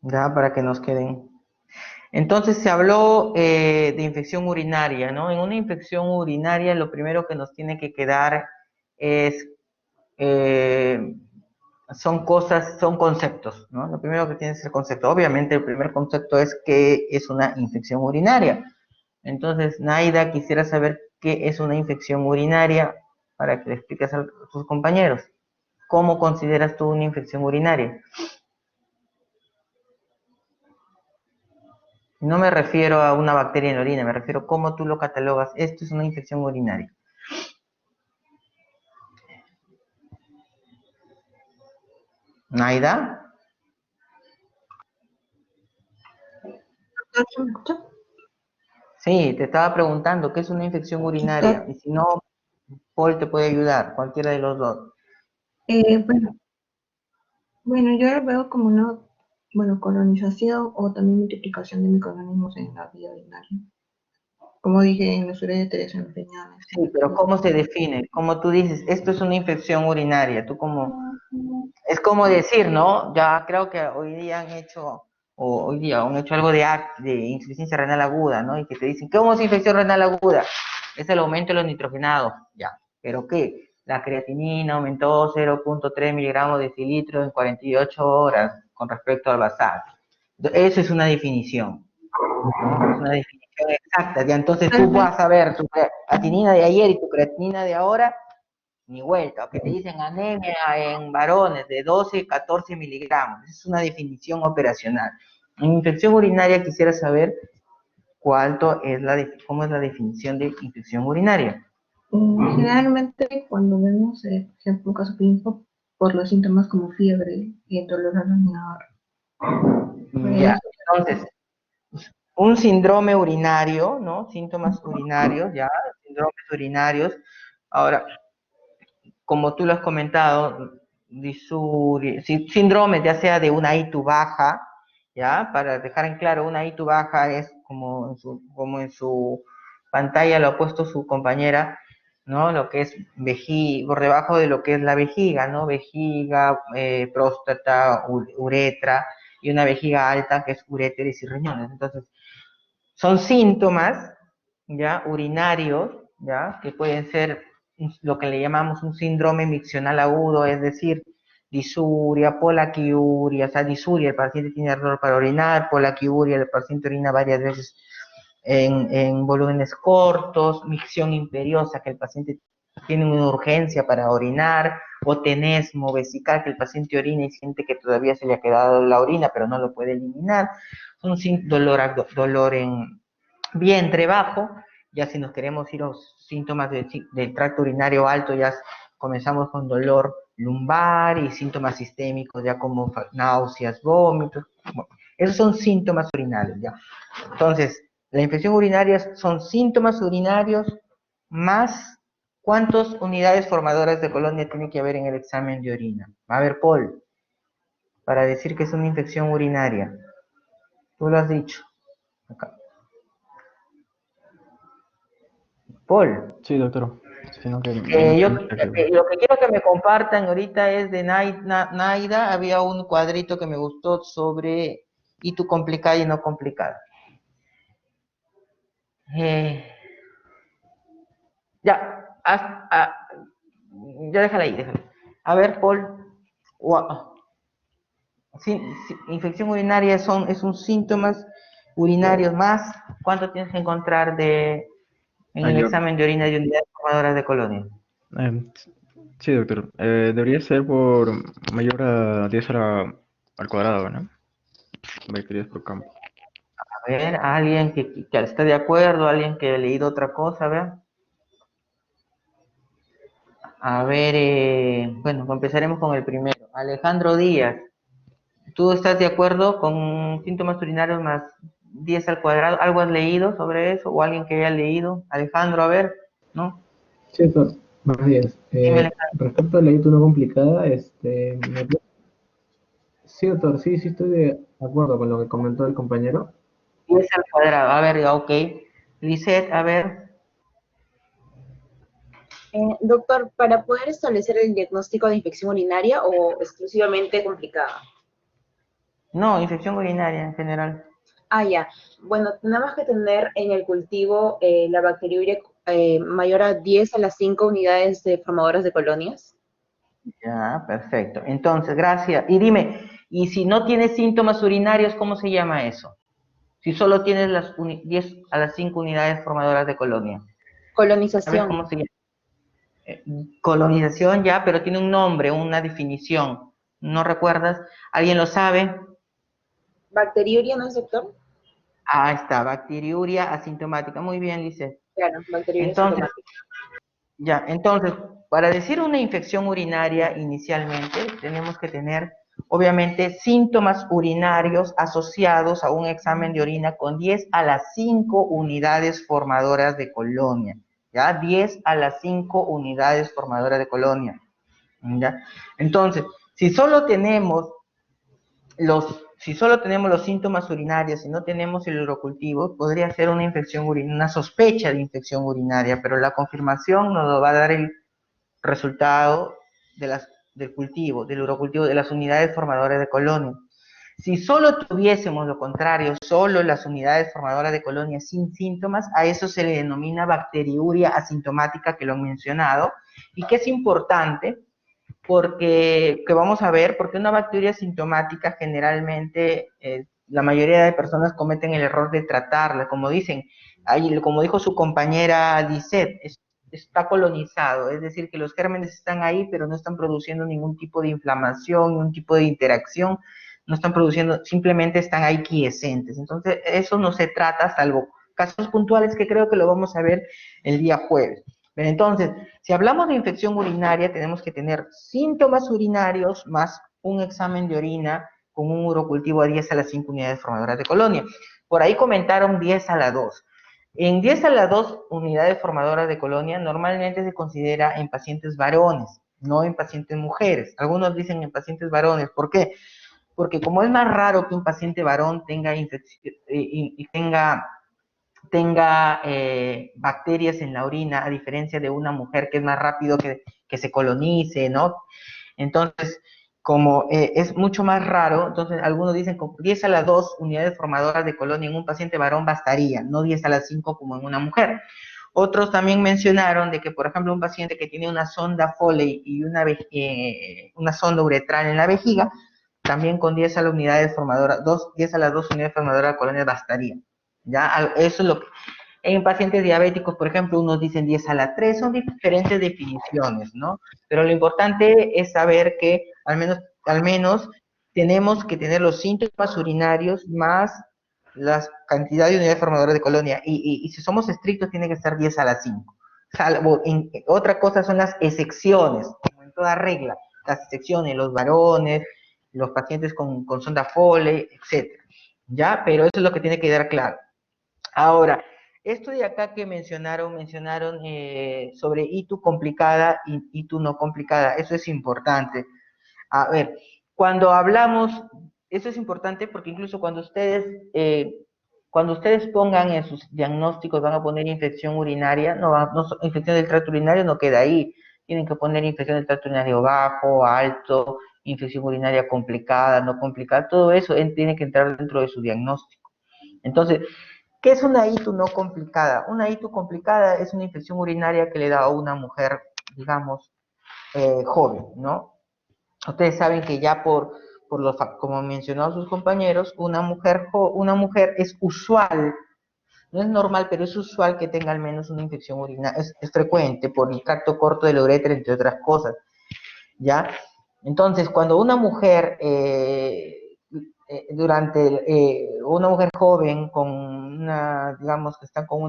ya, para que nos queden. Entonces se habló de infección urinaria, ¿no? En una infección urinaria lo primero que nos tiene que quedar es, eh, son conceptos, ¿no? Lo primero que tiene que ser concepto. Obviamente el primer concepto es que es una infección urinaria. Entonces, Naida, quisiera saber qué es una infección urinaria para que le expliques a tus compañeros. ¿Cómo consideras tú una infección urinaria? No me refiero a una bacteria en la orina, me refiero a cómo tú lo catalogas. Esto es una infección urinaria. Naida, sí, te estaba preguntando qué es una infección urinaria. Y si no, Paul te puede ayudar, cualquiera de los dos. Bueno, yo lo veo como una, colonización o también multiplicación de microorganismos en la vía urinaria. Como dije en la historia de Teresa en los riñones. Sí, pero ¿cómo se define? Como tú dices, esto es una infección urinaria. Es como decir, ¿no? Ya creo que hoy día hoy día han hecho algo de insuficiencia renal aguda, ¿no? Y que te dicen, ¿cómo es infección renal aguda? Es el aumento de los nitrogenados, ya. ¿Pero qué? La creatinina aumentó 0.3 miligramos de decilitro en 48 horas con respecto al basal. Eso es una definición, ¿no? Es una definición exacta. Ya entonces tú vas a ver tu creatinina de ayer y tu creatinina de ahora, ni vuelta, o que te dicen anemia en varones de 12, 14 miligramos. Es una definición operacional. En infección urinaria quisiera saber cómo es la definición de infección urinaria. Generalmente cuando vemos, por ejemplo, un caso clínico por los síntomas como fiebre y dolor abdominal. Ya, entonces, un síndrome urinario, ¿no? Síntomas urinarios, ya, síndromes urinarios. Ahora, como tú lo has comentado, síndromes ya sea de una ITU baja, ¿ya? Para dejar en claro, una ITU baja es como en su pantalla lo ha puesto su compañera, ¿no? Lo que es por debajo de lo que es la vejiga, ¿no? Vejiga, próstata, uretra. y una vejiga alta, que es uréteres y riñones. Entonces, son síntomas, ¿ya? Urinarios, ¿ya? Que pueden ser lo que le llamamos un síndrome miccional agudo, es decir, disuria, polaquiuria, o sea, disuria, el paciente tiene error para orinar, polaquiuria, el paciente orina varias veces en volúmenes cortos, micción imperiosa, que el paciente tiene una urgencia para orinar, o tenesmo vesical, que el paciente orina y siente que todavía se le ha quedado la orina, pero no lo puede eliminar, un dolor en vientre bajo. Ya si nos queremos ir a los síntomas del tracto urinario alto, ya comenzamos con dolor lumbar y síntomas sistémicos, ya como náuseas, vómitos. Bueno, esos son síntomas urinarios, ya. Entonces, la infección urinaria son síntomas urinarios más cuántas unidades formadoras de colonia tiene que haber en el examen de orina. A ver, Paul, para decir que es una infección urinaria. Tú lo has dicho. Acá. Paul. Sí, doctor. Sino que Lo que quiero que me compartan ahorita es de Naida. Había un cuadrito que me gustó sobre y tu complicada y no complicada. Ya, ya déjala ahí, déjala. A ver, Paul. Sí, infección urinaria es un síntomas urinarios más. ¿Cuánto tienes que encontrar en el yo, examen de orina de unidades formadoras de colonia? eh, sí, doctor. Debería ser por mayor a 10 al cuadrado, ¿no? Bacterias por campo. A ver, alguien que esté de acuerdo, alguien que ha leído otra cosa, ¿verdad? A ver, bueno, empezaremos con el primero. Alejandro Díaz, ¿tú estás de acuerdo con síntomas urinarios más 10 al cuadrado? ¿Algo has leído sobre eso? ¿O alguien que haya leído? Alejandro, a ver, ¿no? Sí, doctor. Buenos días. Dime, Alejandro. Respecto a la I1 complicada, sí, doctor, sí, sí estoy de acuerdo con lo que comentó el compañero. 10 al cuadrado, a ver, ok. Lisette, a ver. Doctor, ¿para poder establecer el diagnóstico de infección urinaria o exclusivamente complicada? No, infección urinaria en general. Ah, ya. Bueno, tenemos que tener en el cultivo la bacteriuria mayor a 10 a las 5 unidades de formadoras de colonias. Ya, perfecto. Entonces, gracias. Y dime, ¿y si no tienes síntomas urinarios, cómo se llama eso? Si solo tienes las 10 a las 5 unidades formadoras de colonia. ¿Sabes Colonización. cómo se llama? Eh, Colonización ya, pero tiene un nombre, una definición. ¿No recuerdas? ¿Alguien lo sabe? ¿Bacteriuria no es, doctor? Ah, está, bacteriuria asintomática. Muy bien, dice. Claro, bacteriuria Entonces, sintomática. ya, entonces, para decir una infección urinaria inicialmente, tenemos que tener, obviamente, síntomas urinarios asociados a un examen de orina con 10 a las 5 unidades formadoras de colonia, ¿ya? 10 a las 5 unidades formadoras de colonia, ¿ya? Entonces, si solo tenemos los síntomas urinarios y no tenemos el urocultivo, podría ser una infección urinaria, una sospecha de infección urinaria, pero la confirmación nos va a dar el resultado del cultivo, del urocultivo, de las unidades formadoras de colonia. Si solo tuviésemos lo contrario, solo las unidades formadoras de colonia sin síntomas, a eso se le denomina bacteriuria asintomática, que lo han mencionado, y que es importante porque que vamos a ver, porque una bacteria asintomática generalmente la mayoría de personas cometen el error de tratarla, como dicen, como dijo su compañera Lisette, está colonizado, es decir, que los gérmenes están ahí, pero no están produciendo ningún tipo de inflamación, ningún tipo de interacción, no están produciendo, simplemente están ahí quiescentes. Entonces, eso no se trata, salvo casos puntuales que creo que lo vamos a ver el día jueves. Pero entonces, si hablamos de infección urinaria, tenemos que tener síntomas urinarios más un examen de orina con un urocultivo a 10 a las 5 unidades formadoras de colonia. Por ahí comentaron 10 a la 2. En 10 a la 2 unidades formadoras de colonia normalmente se considera en pacientes varones, no en pacientes mujeres. Algunos dicen en pacientes varones. ¿Por qué? Porque como es más raro que un paciente varón tenga infección y tenga bacterias en la orina, a diferencia de una mujer que es más rápido que se colonice, ¿no? Entonces, como es mucho más raro, entonces algunos dicen que 10 a las 2 unidades formadoras de colonia en un paciente varón bastaría, no 10 a las 5 como en una mujer. Otros también mencionaron de que, por ejemplo, un paciente que tiene una sonda Foley y una sonda uretral en la vejiga, también con 10 a las unidades formadoras, 10 a las 2 unidades formadoras de colonia bastaría. ¿Ya? Eso es lo que... En pacientes diabéticos, por ejemplo, unos dicen 10 a la 3, son diferentes definiciones, ¿no? Pero lo importante es saber que al menos tenemos que tener los síntomas urinarios más la cantidad de unidades formadoras de colonia. Y si somos estrictos, tiene que ser 10 a la 5. Salvo, otra cosa son las excepciones, como en toda regla. Las excepciones, los varones, los pacientes con sonda Foley, etc. ¿Ya? Pero eso es lo que tiene que quedar claro. Ahora, esto de acá que mencionaron sobre ITU complicada y ITU no complicada, eso es importante. A ver, cuando hablamos, eso es importante porque incluso cuando ustedes pongan en sus diagnósticos, van a poner infección urinaria, infección del tracto urinario no queda ahí, tienen que poner infección del tracto urinario bajo, alto, infección urinaria complicada, no complicada, todo eso tiene que entrar dentro de su diagnóstico. Entonces, ¿qué es una ITU no complicada? Una ITU complicada es una infección urinaria que le da a una mujer, digamos, joven, ¿no? Ustedes saben que ya como mencionaron sus compañeros, una mujer es usual, no es normal, pero es usual que tenga al menos una infección urinaria, es frecuente por el tracto corto de la uretra, entre otras cosas, ¿ya? Entonces, cuando una mujer una mujer joven digamos que está con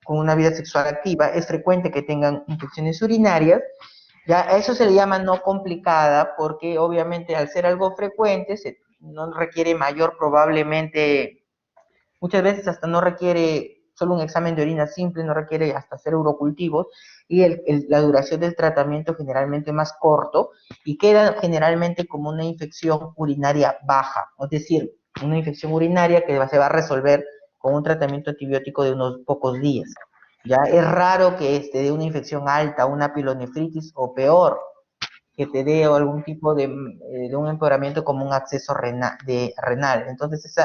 una vida sexual activa, es frecuente que tengan infecciones urinarias, ya a eso se le llama no complicada, porque obviamente al ser algo frecuente, no requiere probablemente, muchas veces hasta no requiere solo un examen de orina simple, no requiere hasta hacer urocultivos, y la duración del tratamiento generalmente más corto, y queda generalmente como una infección urinaria baja, es decir, una infección urinaria que se va a resolver con un tratamiento antibiótico de unos pocos días. Ya es raro que te dé una infección alta, una pilonefritis o peor, que te dé algún tipo de un empeoramiento como un acceso renal. Entonces,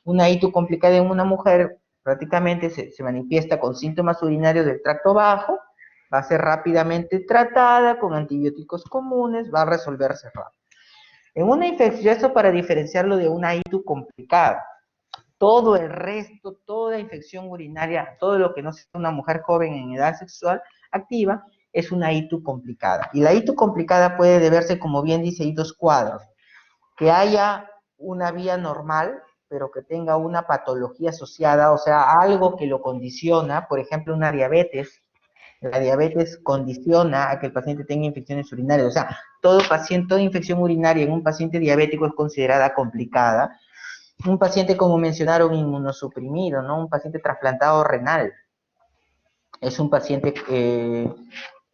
una ITU complicada en una mujer prácticamente se manifiesta con síntomas urinarios del tracto bajo, va a ser rápidamente tratada con antibióticos comunes, va a resolverse rápido. En una infección, eso para diferenciarlo de una ITU complicada. Todo el resto, toda infección urinaria, todo lo que no sea una mujer joven en edad sexual activa, es una ITU complicada. Y la ITU complicada puede deberse, como bien dice, hay dos cuadros. Que haya una vía normal, pero que tenga una patología asociada, o sea, algo que lo condiciona, por ejemplo, una diabetes. La diabetes condiciona a que el paciente tenga infecciones urinarias. O sea, toda infección urinaria en un paciente diabético es considerada complicada. Un paciente, como mencionaron, inmunosuprimido, ¿no? Un paciente trasplantado renal. Es un paciente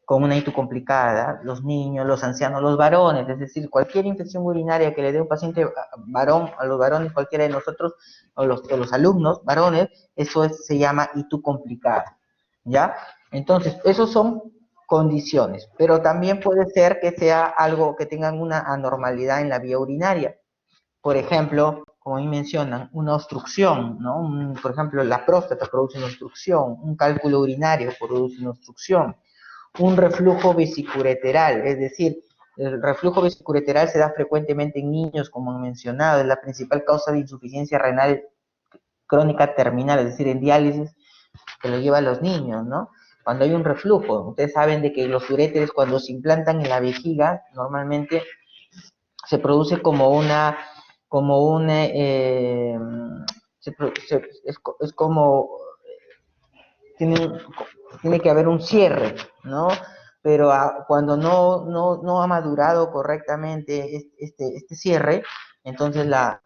con una ITU complicada, los niños, los ancianos, los varones, es decir, cualquier infección urinaria que le dé un paciente varón, a los varones, cualquiera de nosotros, o los alumnos varones, se llama ITU complicada, ¿ya? Entonces, esos son condiciones, pero también puede ser que sea algo que tengan una anormalidad en la vía urinaria. Por ejemplo, como ahí mencionan, una obstrucción, ¿no? Por ejemplo, la próstata produce una obstrucción, un cálculo urinario produce una obstrucción, un reflujo vesicureteral, es decir, el reflujo vesicureteral se da frecuentemente en niños, como han mencionado, es la principal causa de insuficiencia renal crónica terminal, es decir, en diálisis, que lo lleva a los niños, ¿no? Cuando hay un reflujo, ustedes saben de que los uréteres cuando se implantan en la vejiga, normalmente se produce es como tiene que haber un cierre, ¿no? Pero cuando no ha madurado correctamente este cierre, entonces la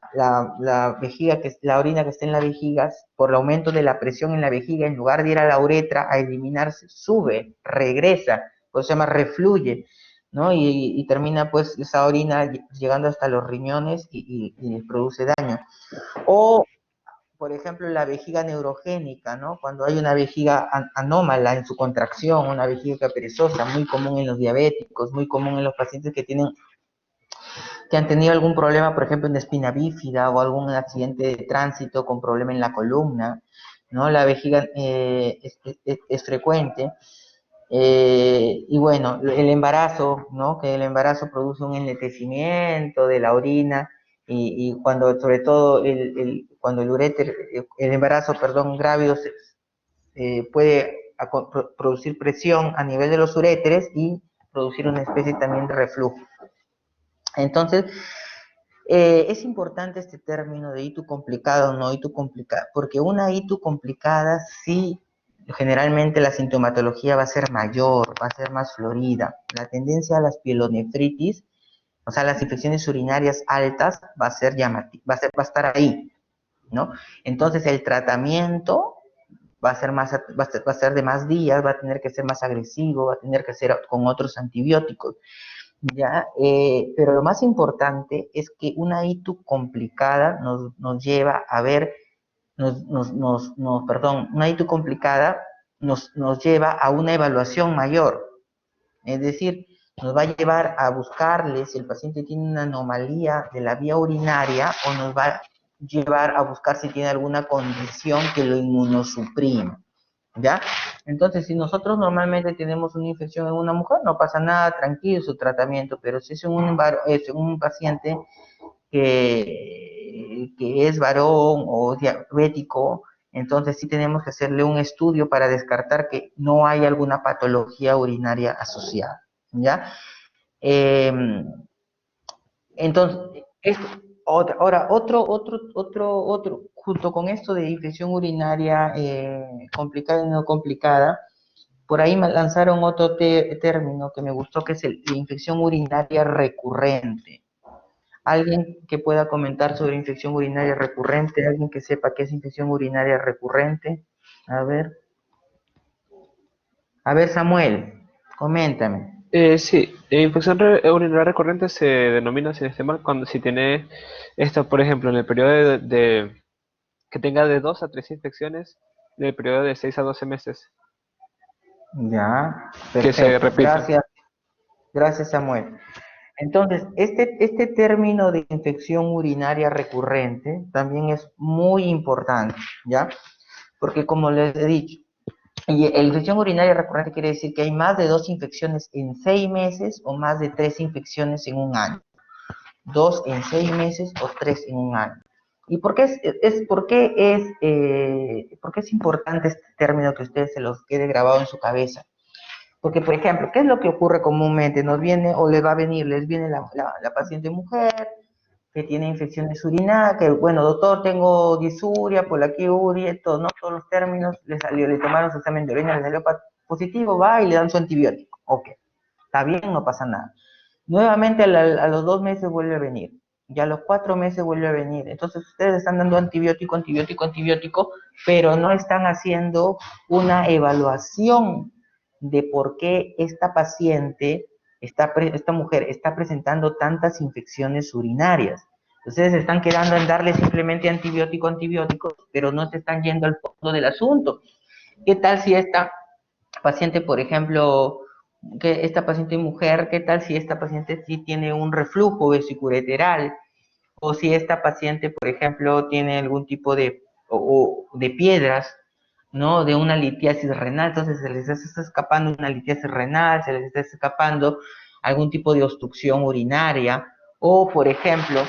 vejiga, la orina que está en la vejiga, por el aumento de la presión en la vejiga, en lugar de ir a la uretra a eliminarse, sube, regresa, pues se llama refluye, ¿no? Y termina pues esa orina llegando hasta los riñones y produce daño. O por ejemplo, la vejiga neurogénica, ¿no? Cuando hay una vejiga anómala en su contracción, una vejiga perezosa, muy común en los diabéticos, muy común en los pacientes que han tenido algún problema, por ejemplo, en espina bífida o algún accidente de tránsito con problema en la columna, ¿no? La vejiga es frecuente. Y bueno, el embarazo, ¿no? Que el embarazo produce un enletecimiento de la orina y cuando, sobre todo, cuando el uréter, el embarazo, perdón, grávido puede producir presión a nivel de los uréteres y producir una especie también de reflujo. Entonces, es importante este término de ITU complicado o no ITU complicada, porque una ITU complicada sí, generalmente la sintomatología va a ser mayor, va a ser más florida. La tendencia a las pielonefritis, o sea, las infecciones urinarias altas, va a ser llamativa, va a estar ahí, ¿no? Entonces, el tratamiento va a ser de más días, va a tener que ser más agresivo, va a tener que ser con otros antibióticos. ¿Ya? Pero lo más importante es que una ITU complicada nos lleva a ver, perdón, una ITU complicada nos lleva a una evaluación mayor. Es decir, nos va a llevar a buscarle si el paciente tiene una anomalía de la vía urinaria o nos va a llevar a buscar si tiene alguna condición que lo inmunosuprima. ¿Ya? Entonces, si nosotros normalmente tenemos una infección en una mujer, no pasa nada, tranquilo su tratamiento, pero si es un paciente que es varón o diabético, entonces sí tenemos que hacerle un estudio para descartar que no hay alguna patología urinaria asociada, ¿ya? Entonces, ahora, junto con esto de infección urinaria complicada y no complicada, por ahí me lanzaron otro término que me gustó, que es la infección urinaria recurrente. ¿Alguien que pueda comentar sobre infección urinaria recurrente? ¿Alguien que sepa qué es infección urinaria recurrente? A ver, Samuel, coméntame. Sí, infección urinaria recurrente se denomina, si no estoy mal, cuando si tiene esto, por ejemplo, en el periodo que tenga de 2 a 3 infecciones, en el periodo de 6 a 12 meses, Ya, que se perfecto. repita. Gracias, Samuel. Entonces, este término de infección urinaria recurrente también es muy importante, ¿ya? Porque como les he dicho, y la infección urinaria recurrente quiere decir que hay más de 2 infecciones en 6 meses o más de 3 infecciones en un año. 2 en 6 meses o 3 en un año. ¿Y por qué por qué es importante este término que a ustedes se los quede grabado en su cabeza? Porque, por ejemplo, ¿qué es lo que ocurre comúnmente? Nos viene o les va a venir, les viene la paciente mujer que tiene infecciones urinarias, que, bueno, doctor, tengo disuria, polaquiuria, todo, ¿no? Todos los términos, le tomaron su examen de orina, le salió positivo, va y le dan su antibiótico. Ok, está bien, no pasa nada. Nuevamente a los 2 meses vuelve a venir, y a los 4 meses vuelve a venir. Entonces ustedes están dando antibiótico, pero no están haciendo una evaluación de por qué esta paciente, esta mujer, está presentando tantas infecciones urinarias. Ustedes están quedando en darle simplemente antibiótico, pero no se están yendo al fondo del asunto. ¿Qué tal si esta paciente, por ejemplo, que esta paciente mujer, qué tal si esta paciente sí tiene un reflujo vesicureteral? O si esta paciente, por ejemplo, tiene algún tipo de piedras, ¿no? De una litiasis renal, entonces se les está escapando una litiasis renal, se les está escapando algún tipo de obstrucción urinaria, o por ejemplo,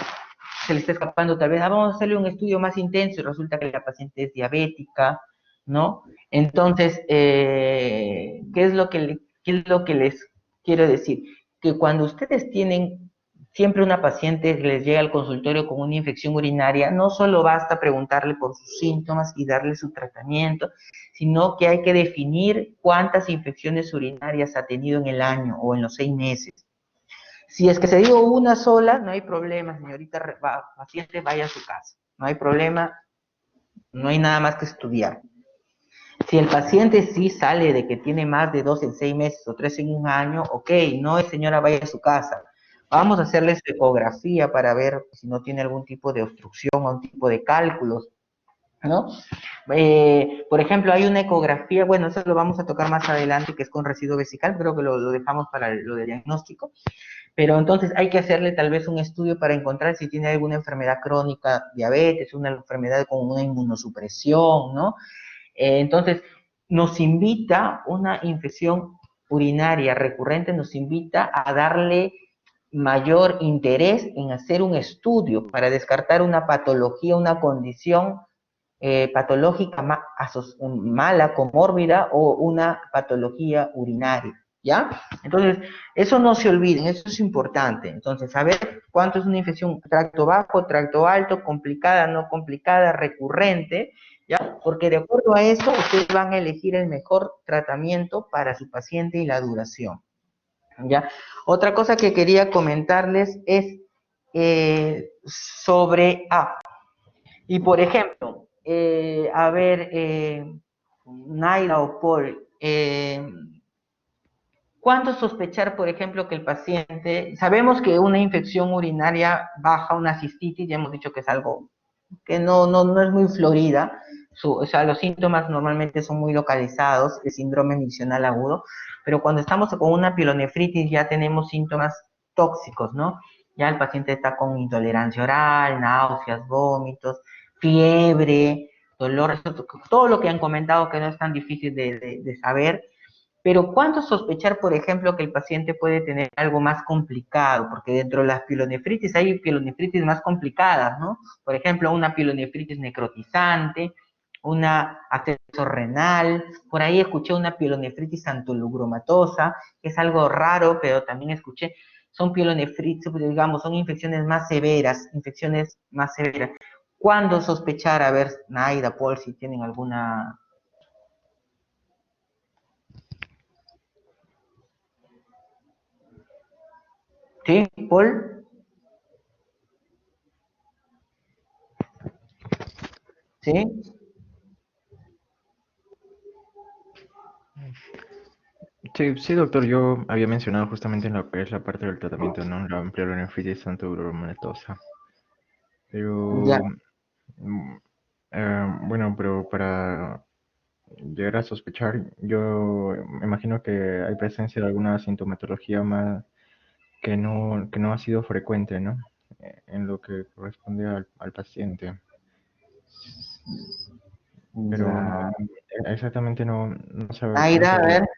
se le está escapando tal vez, vamos a hacerle un estudio más intenso y resulta que la paciente es diabética, ¿no? Entonces, qué es lo que les quiero decir? Que cuando ustedes tienen siempre una paciente que les llega al consultorio con una infección urinaria, no solo basta preguntarle por sus síntomas y darle su tratamiento, sino que hay que definir cuántas infecciones urinarias ha tenido en el año o en los 6 meses. Si es que se dio una sola, no hay problema, señorita paciente, vaya a su casa. No hay problema, no hay nada más que estudiar. Si el paciente sí sale de que tiene más de 2 en 6 meses o 3 en un año, ok, no, señora, vaya a su casa. Vamos a hacerle su ecografía para ver si no tiene algún tipo de obstrucción o un tipo de cálculos ¿no? Por ejemplo, hay una ecografía, bueno, eso lo vamos a tocar más adelante, que es con residuo vesical, creo que lo dejamos para lo de diagnóstico, pero entonces hay que hacerle tal vez un estudio para encontrar si tiene alguna enfermedad crónica, diabetes, una enfermedad con una inmunosupresión, ¿no? Entonces, nos invita una infección urinaria recurrente, nos invita a darle mayor interés en hacer un estudio para descartar una patología, una condición patológica mala, comórbida o una patología urinaria, ¿ya? Entonces, eso no se olviden, eso es importante. Entonces, saber cuánto es una infección tracto bajo, tracto alto, complicada, no complicada, recurrente, ¿ya? Porque de acuerdo a eso, ustedes van a elegir el mejor tratamiento para su paciente y la duración, ¿ya? Otra cosa que quería comentarles es sobre y por ejemplo, a ver, Naira o Paul, ¿cuándo sospechar, por ejemplo, que el paciente, sabemos que una infección urinaria baja, una cistitis, ya hemos dicho que es algo que no es muy florida, o sea, los síntomas normalmente son muy localizados, el síndrome miccional agudo, pero cuando estamos con una pielonefritis ya tenemos síntomas tóxicos, ¿no? Ya el paciente está con intolerancia oral, náuseas, vómitos, fiebre, dolor, todo lo que han comentado que no es tan difícil de saber, pero ¿cuándo sospechar, por ejemplo, que el paciente puede tener algo más complicado? Porque dentro de las pielonefritis hay pielonefritis más complicadas, ¿no? Por ejemplo, una pielonefritis necrotizante, una acceso renal, por ahí escuché una pielonefritis antulogromatosa, que es algo raro, pero también escuché, son pielonefritis, digamos, son infecciones más severas, infecciones más severas. ¿Cuándo sospechar? A ver, Naida, Paul, si tienen alguna... ¿Sí, Paul? ¿Sí? Sí, sí, doctor, yo había mencionado justamente en lo que es la parte del tratamiento, ¿no? La ampliolonefritis antiduromatosa. Ya. Pero, bueno, pero para llegar a sospechar, yo me imagino que hay presencia de alguna sintomatología más que no ha sido frecuente, ¿no? En lo que corresponde al paciente. Pero Ya. exactamente no no Aida, a sabría. ver.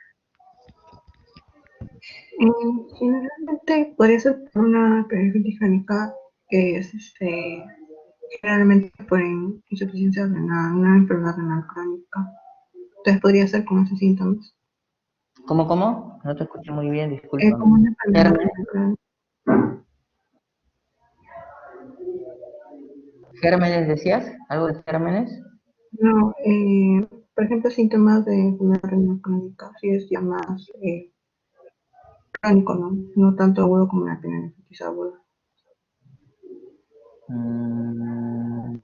Generalmente puede ser una peritonitis crónica que es generalmente por insuficiencia renal, una enfermedad renal crónica. Entonces podría ser con esos síntomas. ¿Cómo? No te escuché muy bien, discúlpame. Como una enfermedad Gérmenes, renal crónica. ¿Gérmenes decías? ¿Algo de gérmenes? No, por ejemplo, síntomas de enfermedad renal crónica, sí es ya más crónico, ¿no? No tanto agudo como la peritonitis aguda. Mm,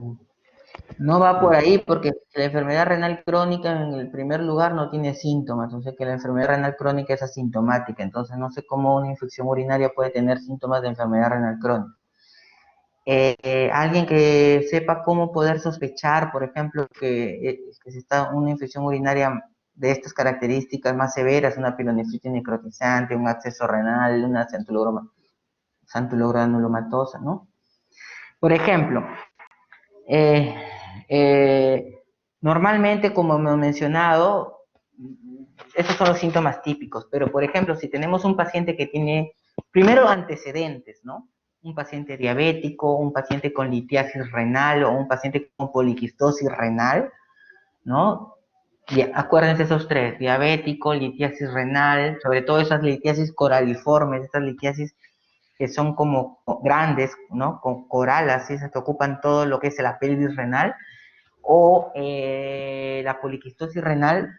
no va por ahí porque la enfermedad renal crónica en el primer lugar no tiene síntomas, o sea que la enfermedad renal crónica es asintomática, entonces no sé cómo una infección urinaria puede tener síntomas de enfermedad renal crónica. Alguien que sepa cómo poder sospechar, por ejemplo, que si está una infección urinaria de estas características más severas, una pielonefritis necrotizante, un acceso renal, una xantulogranulomatosa, ¿no? Por ejemplo, eh, eh, normalmente, como me he mencionado, esos son los síntomas típicos, pero por ejemplo, si tenemos un paciente que tiene, primero, antecedentes, ¿no? Un paciente diabético, un paciente con litiasis renal o un paciente con poliquistosis renal, ¿no? Y acuérdense esos tres, diabético, litiasis renal, sobre todo esas litiasis coraliformes, estas litiasis que son como grandes, ¿no? Con coralas, esas que ocupan todo lo que es la pelvis renal, o la poliquistosis renal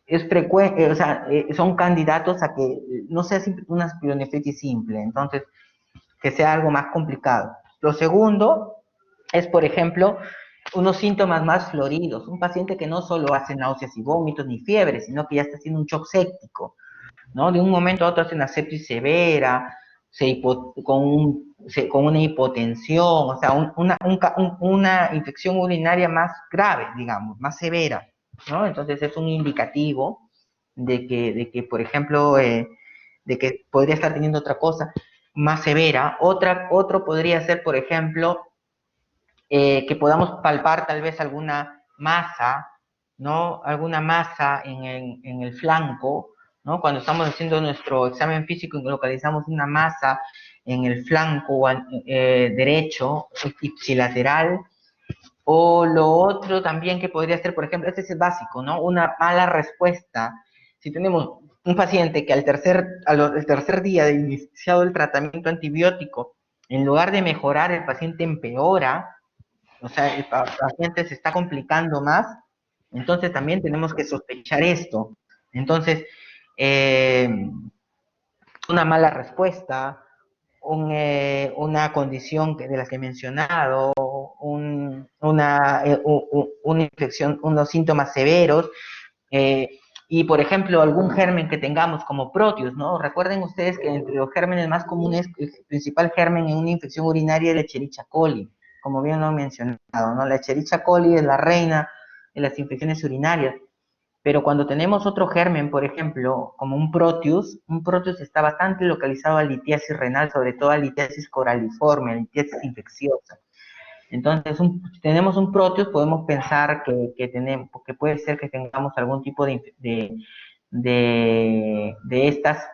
es frecuente, o sea, son candidatos a que no sea una pielonefritis simple, entonces que sea algo más complicado. Lo segundo es, por ejemplo, unos síntomas más floridos, un paciente que no solo hace náuseas y vómitos ni fiebre, sino que ya está haciendo un shock séptico, ¿no? De un momento a otro hace una sepsis severa, con una hipotensión, o sea, una infección urinaria más grave, digamos, más severa, ¿no? Entonces es un indicativo de que por ejemplo, de que podría estar teniendo otra cosa más severa. Otro podría ser, por ejemplo, que podamos palpar tal vez alguna masa, ¿no? Alguna masa en el flanco, ¿no? Cuando estamos haciendo nuestro examen físico y localizamos una masa en el flanco derecho, ipsilateral, o lo otro también que podría ser, por ejemplo, este es el básico, ¿no? Una mala respuesta. Si tenemos un paciente que el tercer día de iniciado el tratamiento antibiótico, en lugar de mejorar, el paciente empeora, o sea, el paciente se está complicando más, entonces también tenemos que sospechar esto. Entonces, eh, una mala respuesta, una condición de las que he mencionado, una infección, unos síntomas severos, y por ejemplo algún germen que tengamos como Proteus, ¿no? Recuerden ustedes que entre los gérmenes más comunes, el principal germen en una infección urinaria es la Escherichia coli, como bien lo he mencionado, ¿no? La Escherichia coli es la reina de las infecciones urinarias. Pero cuando tenemos otro germen, por ejemplo, como un Proteus está bastante localizado a litiasis renal, sobre todo a litiasis coraliforme, a litiasis infecciosa. Entonces, si tenemos un Proteus, podemos pensar que puede ser que tengamos algún tipo de estas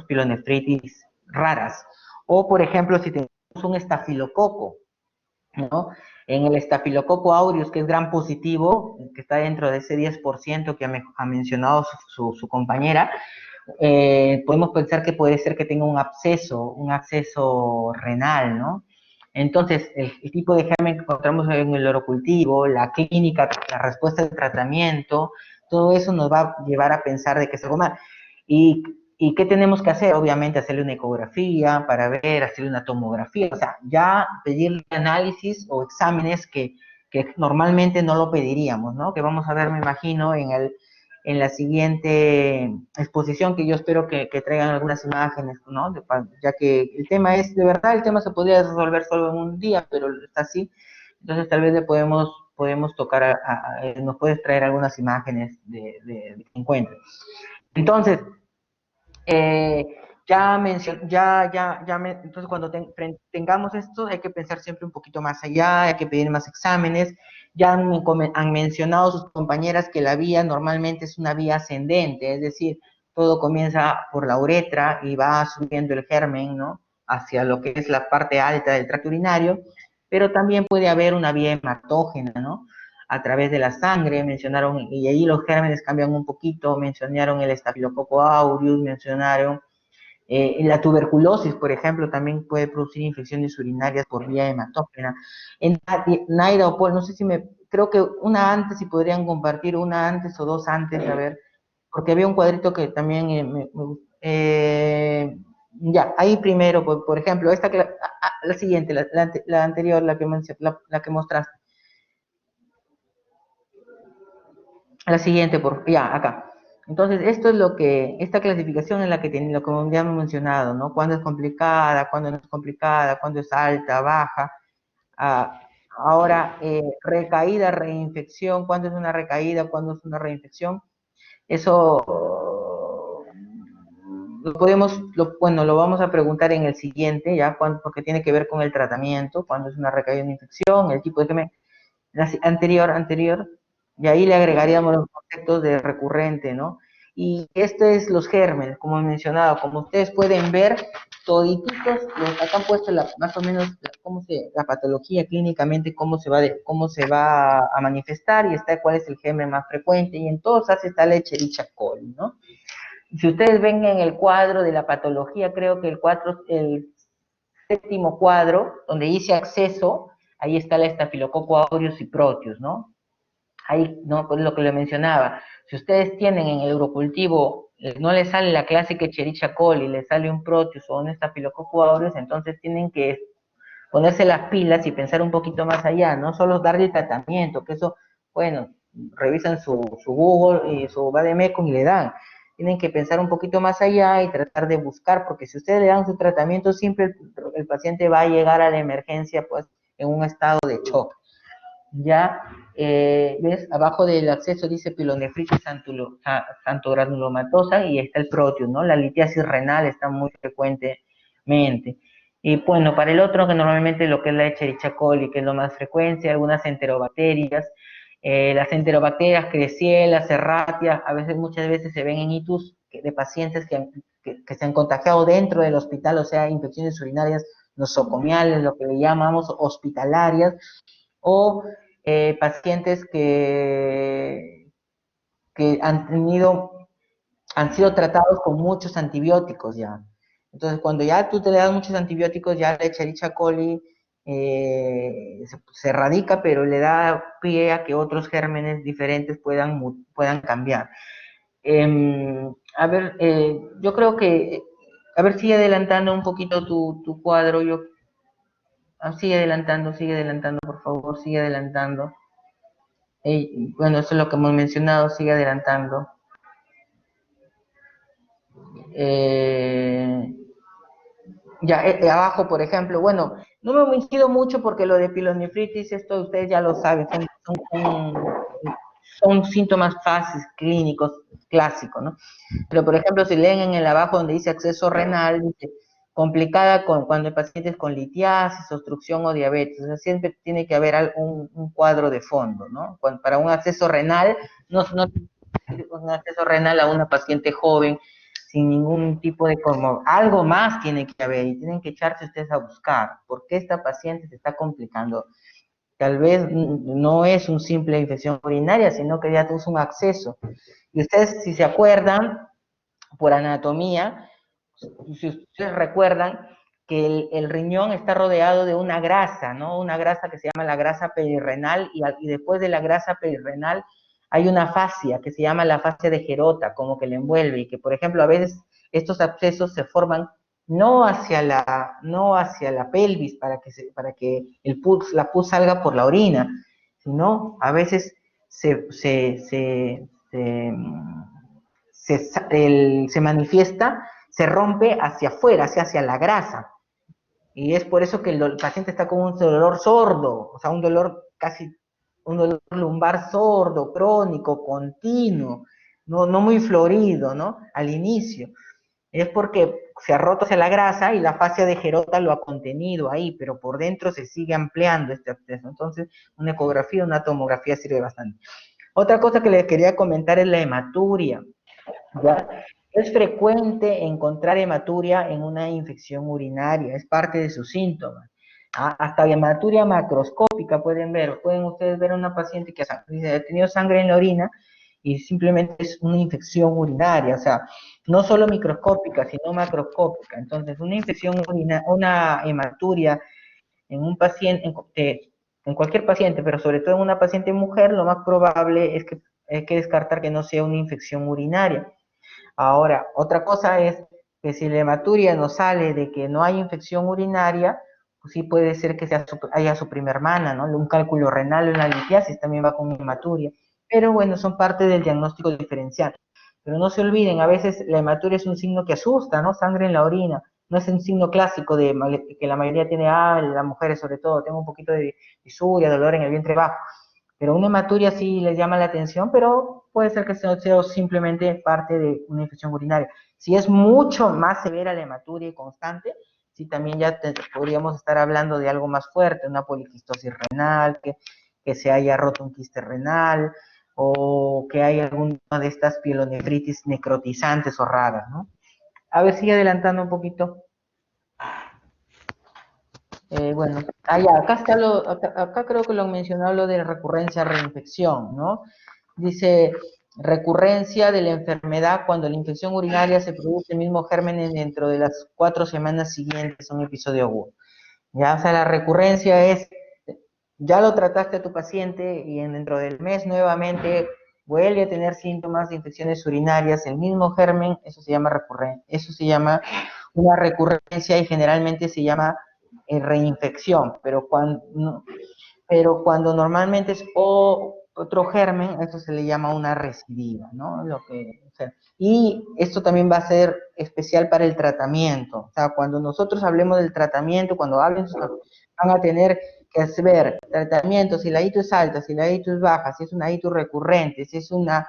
pilonefritis raras. O, por ejemplo, si tenemos un estafilococo, ¿no? En el estafilococo aureus, que es gran positivo, que está dentro de ese 10% que ha mencionado su compañera, podemos pensar que puede ser que tenga un absceso renal, ¿no? Entonces, el tipo de germen que encontramos en el orocultivo, la clínica, la respuesta del tratamiento, todo eso nos va a llevar a pensar de que es algo mal. ¿Y qué tenemos que hacer? Obviamente hacerle una ecografía para ver, hacerle una tomografía, o sea, ya pedirle análisis o exámenes que normalmente no lo pediríamos, ¿no? Que vamos a ver, me imagino, en la siguiente exposición, que yo espero que traigan algunas imágenes, ¿no? Ya que el tema es, de verdad, el tema se podría resolver solo en un día, pero está así. Entonces tal vez le podemos tocar, nos puedes traer algunas imágenes de que encuentres. Entonces, entonces cuando tengamos esto hay que pensar siempre un poquito más allá, hay que pedir más exámenes. Ya han mencionado sus compañeras que la vía normalmente es una vía ascendente, es decir, todo comienza por la uretra y va subiendo el germen, ¿no? Hacia lo que es la parte alta del tracto urinario, pero también puede haber una vía hematógena, ¿no? A través de la sangre, mencionaron, y ahí los gérmenes cambian un poquito, mencionaron el estafilococo aureus, mencionaron la tuberculosis, por ejemplo, también puede producir infecciones urinarias por vía hematógena. En Naira o Paul, no sé creo que una antes, si podrían compartir una antes o dos antes, a ver, porque había un cuadrito que también ya, ahí primero, por ejemplo, la siguiente, la anterior, la que mostraste. La siguiente, ya, acá. Entonces, esta clasificación es la que tiene, lo que ya hemos mencionado, ¿no? Cuándo es complicada, cuándo no es complicada, cuándo es alta, baja. Ahora, recaída, reinfección, cuándo es una recaída, cuándo es una reinfección. Eso lo vamos a preguntar en el siguiente, ya, porque tiene que ver con el tratamiento, cuándo es una recaída, una infección, el tipo de germen anterior, y ahí le agregaríamos los conceptos de recurrente, ¿no? Y es los gérmenes, como he mencionado, como ustedes pueden ver, todititos, acá han puesto más o menos la patología clínicamente, cómo se va a manifestar, y está cuál es el germen más frecuente, y en todos está la Escherichia coli, ¿no? Si ustedes ven en el cuadro de la patología, creo que el séptimo cuadro, donde dice acceso, ahí está la estafilococo aureus y Proteus, ¿no? Ahí, ¿no? Pues lo que le mencionaba. Si ustedes tienen en el urocultivo, no les sale la clásica Escherichia coli, les sale un Proteus o un estafilococo aureus, entonces tienen que ponerse las pilas y pensar un poquito más allá, no solo darle el tratamiento, que eso, bueno, revisan su Google y su Vademecum y le dan, tienen que pensar un poquito más allá y tratar de buscar, porque si ustedes le dan su tratamiento, siempre el paciente va a llegar a la emergencia pues en un estado de shock. Ya, ves, abajo del acceso dice pilonefritis santorgranulomatosa y está el Proteus, ¿no? La litiasis renal está muy frecuentemente. Y bueno, para el otro, que normalmente lo que es la Escherichia coli, que es lo más frecuente, algunas enterobacterias, las enterobacterias Klebsiella, Serratia, a veces, muchas veces se ven en itus de pacientes que se han contagiado dentro del hospital, o sea, infecciones urinarias nosocomiales, lo que le llamamos hospitalarias, o pacientes que han sido tratados con muchos antibióticos ya. Entonces, cuando ya tú te le das muchos antibióticos, ya la Escherichia coli se erradica, pero le da pie a que otros gérmenes diferentes puedan cambiar. A ver, yo creo que, a ver, sigue adelantando un poquito tu cuadro. Sigue adelantando, por favor, sigue adelantando. Bueno, eso es lo que hemos mencionado, sigue adelantando. Ya, abajo, por ejemplo, bueno, no me coincido mucho porque lo de pilonefritis, esto ustedes ya lo saben, son síntomas fáciles, clínicos, clásicos, ¿no? Pero, por ejemplo, si leen en el abajo donde dice acceso renal, dice complicada cuando el paciente es con litiasis, obstrucción o diabetes. O sea, siempre tiene que haber un cuadro de fondo, ¿no? Para un acceso renal, no un acceso renal a una paciente joven, sin ningún tipo de algo más tiene que haber y tienen que echarse ustedes a buscar por qué esta paciente se está complicando. Tal vez no es una simple infección urinaria, sino que ya es un acceso. Y ustedes, si se acuerdan, por anatomía, si ustedes recuerdan que el riñón está rodeado de una grasa, ¿no? Una grasa que se llama la grasa perirrenal y después de la grasa perirrenal hay una fascia que se llama la fascia de Gerota, como que le envuelve y que, por ejemplo, a veces estos abscesos se forman no hacia la pelvis para que la pus salga por la orina, sino a veces se manifiesta, se rompe hacia afuera, hacia la grasa. Y es por eso que el paciente está con un dolor sordo, o sea, un dolor lumbar sordo, crónico, continuo, no muy florido, ¿no? Al inicio. Es porque se ha roto hacia la grasa y la fascia de Gerota lo ha contenido ahí, pero por dentro se sigue ampliando este absceso. Entonces, una ecografía, una tomografía sirve bastante. Otra cosa que les quería comentar es la hematuria. ¿Ya? Es frecuente encontrar hematuria en una infección urinaria, es parte de sus síntomas. Hasta hematuria macroscópica pueden ustedes ver a una paciente que ha tenido sangre en la orina y simplemente es una infección urinaria, o sea, no solo microscópica, sino macroscópica. Entonces, una hematuria en un paciente, en cualquier paciente, pero sobre todo en una paciente mujer, lo más probable es que hay que descartar que no sea una infección urinaria. Ahora, otra cosa es que si la hematuria nos sale de que no hay infección urinaria, pues sí puede ser que haya su prima hermana, ¿no? Un cálculo renal o una litiasis también va con hematuria. Pero bueno, son parte del diagnóstico diferencial. Pero no se olviden, a veces la hematuria es un signo que asusta, ¿no? Sangre en la orina. No es un signo clásico que la mayoría tiene, las mujeres sobre todo, tengo un poquito de disuria, dolor en el vientre bajo. Pero una hematuria sí les llama la atención, pero puede ser que sea simplemente parte de una infección urinaria. Si es mucho más severa la hematuria y constante, sí también ya podríamos estar hablando de algo más fuerte, una poliquistosis renal, que se haya roto un quiste renal, o que haya alguna de estas pielonefritis necrotizantes o raras, ¿no? A ver, sigue adelantando un poquito. Bueno, acá creo que lo han mencionado lo de recurrencia reinfección, ¿no? Dice recurrencia de la enfermedad cuando la infección urinaria se produce el mismo germen dentro de las 4 semanas siguientes a un episodio agudo. Ya, o sea, la recurrencia es, ya lo trataste a tu paciente y dentro del mes nuevamente vuelve a tener síntomas de infecciones urinarias, el mismo germen, eso se llama recurrencia, eso se llama una recurrencia y generalmente se llama reinfección, pero cuando normalmente es otro germen, eso se le llama una recidiva, ¿no? O sea, y esto también va a ser especial para el tratamiento. O sea, cuando nosotros hablemos del tratamiento, cuando hablen, van a tener que ver tratamiento, si la ITU es alta, si la ITU es baja, si es una ITU recurrente, si es una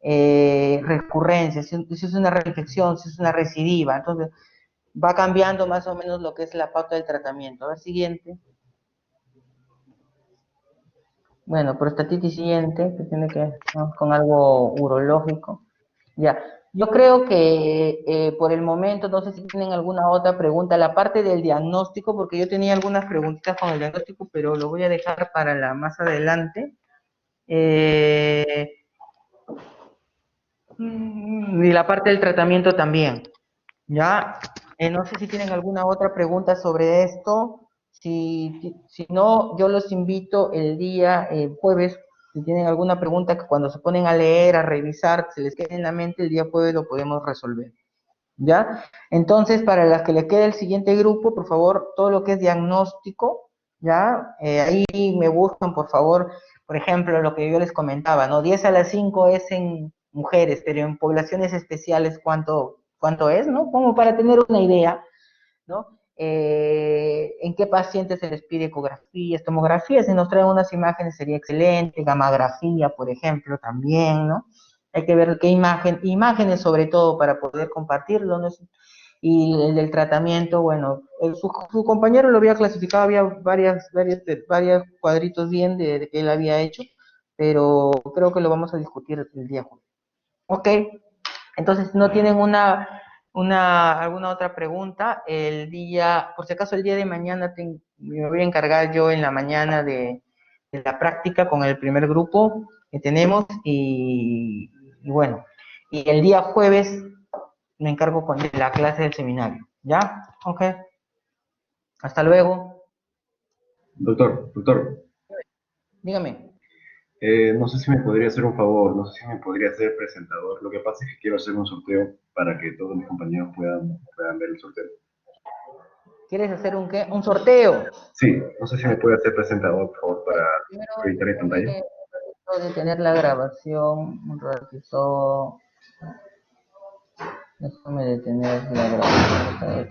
recurrencia, si es una reinfección, si es una recidiva. Entonces, va cambiando más o menos lo que es la pauta del tratamiento. A ver, siguiente. Bueno, prostatitis siguiente, que tiene que ver, ¿no?, con algo urológico. Ya, yo creo que por el momento, no sé si tienen alguna otra pregunta, la parte del diagnóstico, porque yo tenía algunas preguntitas con el diagnóstico, pero lo voy a dejar para la más adelante. Y la parte del tratamiento también. Ya, no sé si tienen alguna otra pregunta sobre esto. Si no, yo los invito el día jueves, si tienen alguna pregunta que cuando se ponen a leer, a revisar, se les quede en la mente, el día jueves lo podemos resolver. ¿Ya? Entonces, para las que le quede el siguiente grupo, por favor, todo lo que es diagnóstico, ¿ya? Ahí me buscan, por favor, por ejemplo, lo que yo les comentaba, ¿no? 10 a las 5 es en mujeres, pero en poblaciones especiales, ¿cuánto es, no? Como para tener una idea, ¿no? En qué pacientes se les pide ecografías, tomografías, si nos traen unas imágenes sería excelente, gamografía, por ejemplo, también, ¿no? Hay que ver qué imágenes sobre todo para poder compartirlo, ¿no? Y el del tratamiento, bueno, su compañero lo había clasificado, había varios cuadritos bien de que él había hecho, pero creo que lo vamos a discutir el día jueves. Ok, entonces, ¿no tienen alguna otra pregunta? Por si acaso el día de mañana me voy a encargar yo en la mañana de la práctica con el primer grupo que tenemos y bueno, y el día jueves me encargo con la clase del seminario. ¿Ya? Ok. Hasta luego. Doctor, Dígame. no sé si me podría hacer un favor, no sé si me podría hacer presentador. Lo que pasa es que quiero hacer un sorteo para que todos mis compañeros puedan ver el sorteo. ¿Quieres hacer un qué? ¿Un sorteo? Sí, no sé si me puede hacer presentador, por favor, para Primero, proyectar en pantalla. de tener la grabación, un ratito. Déjame detener la grabación.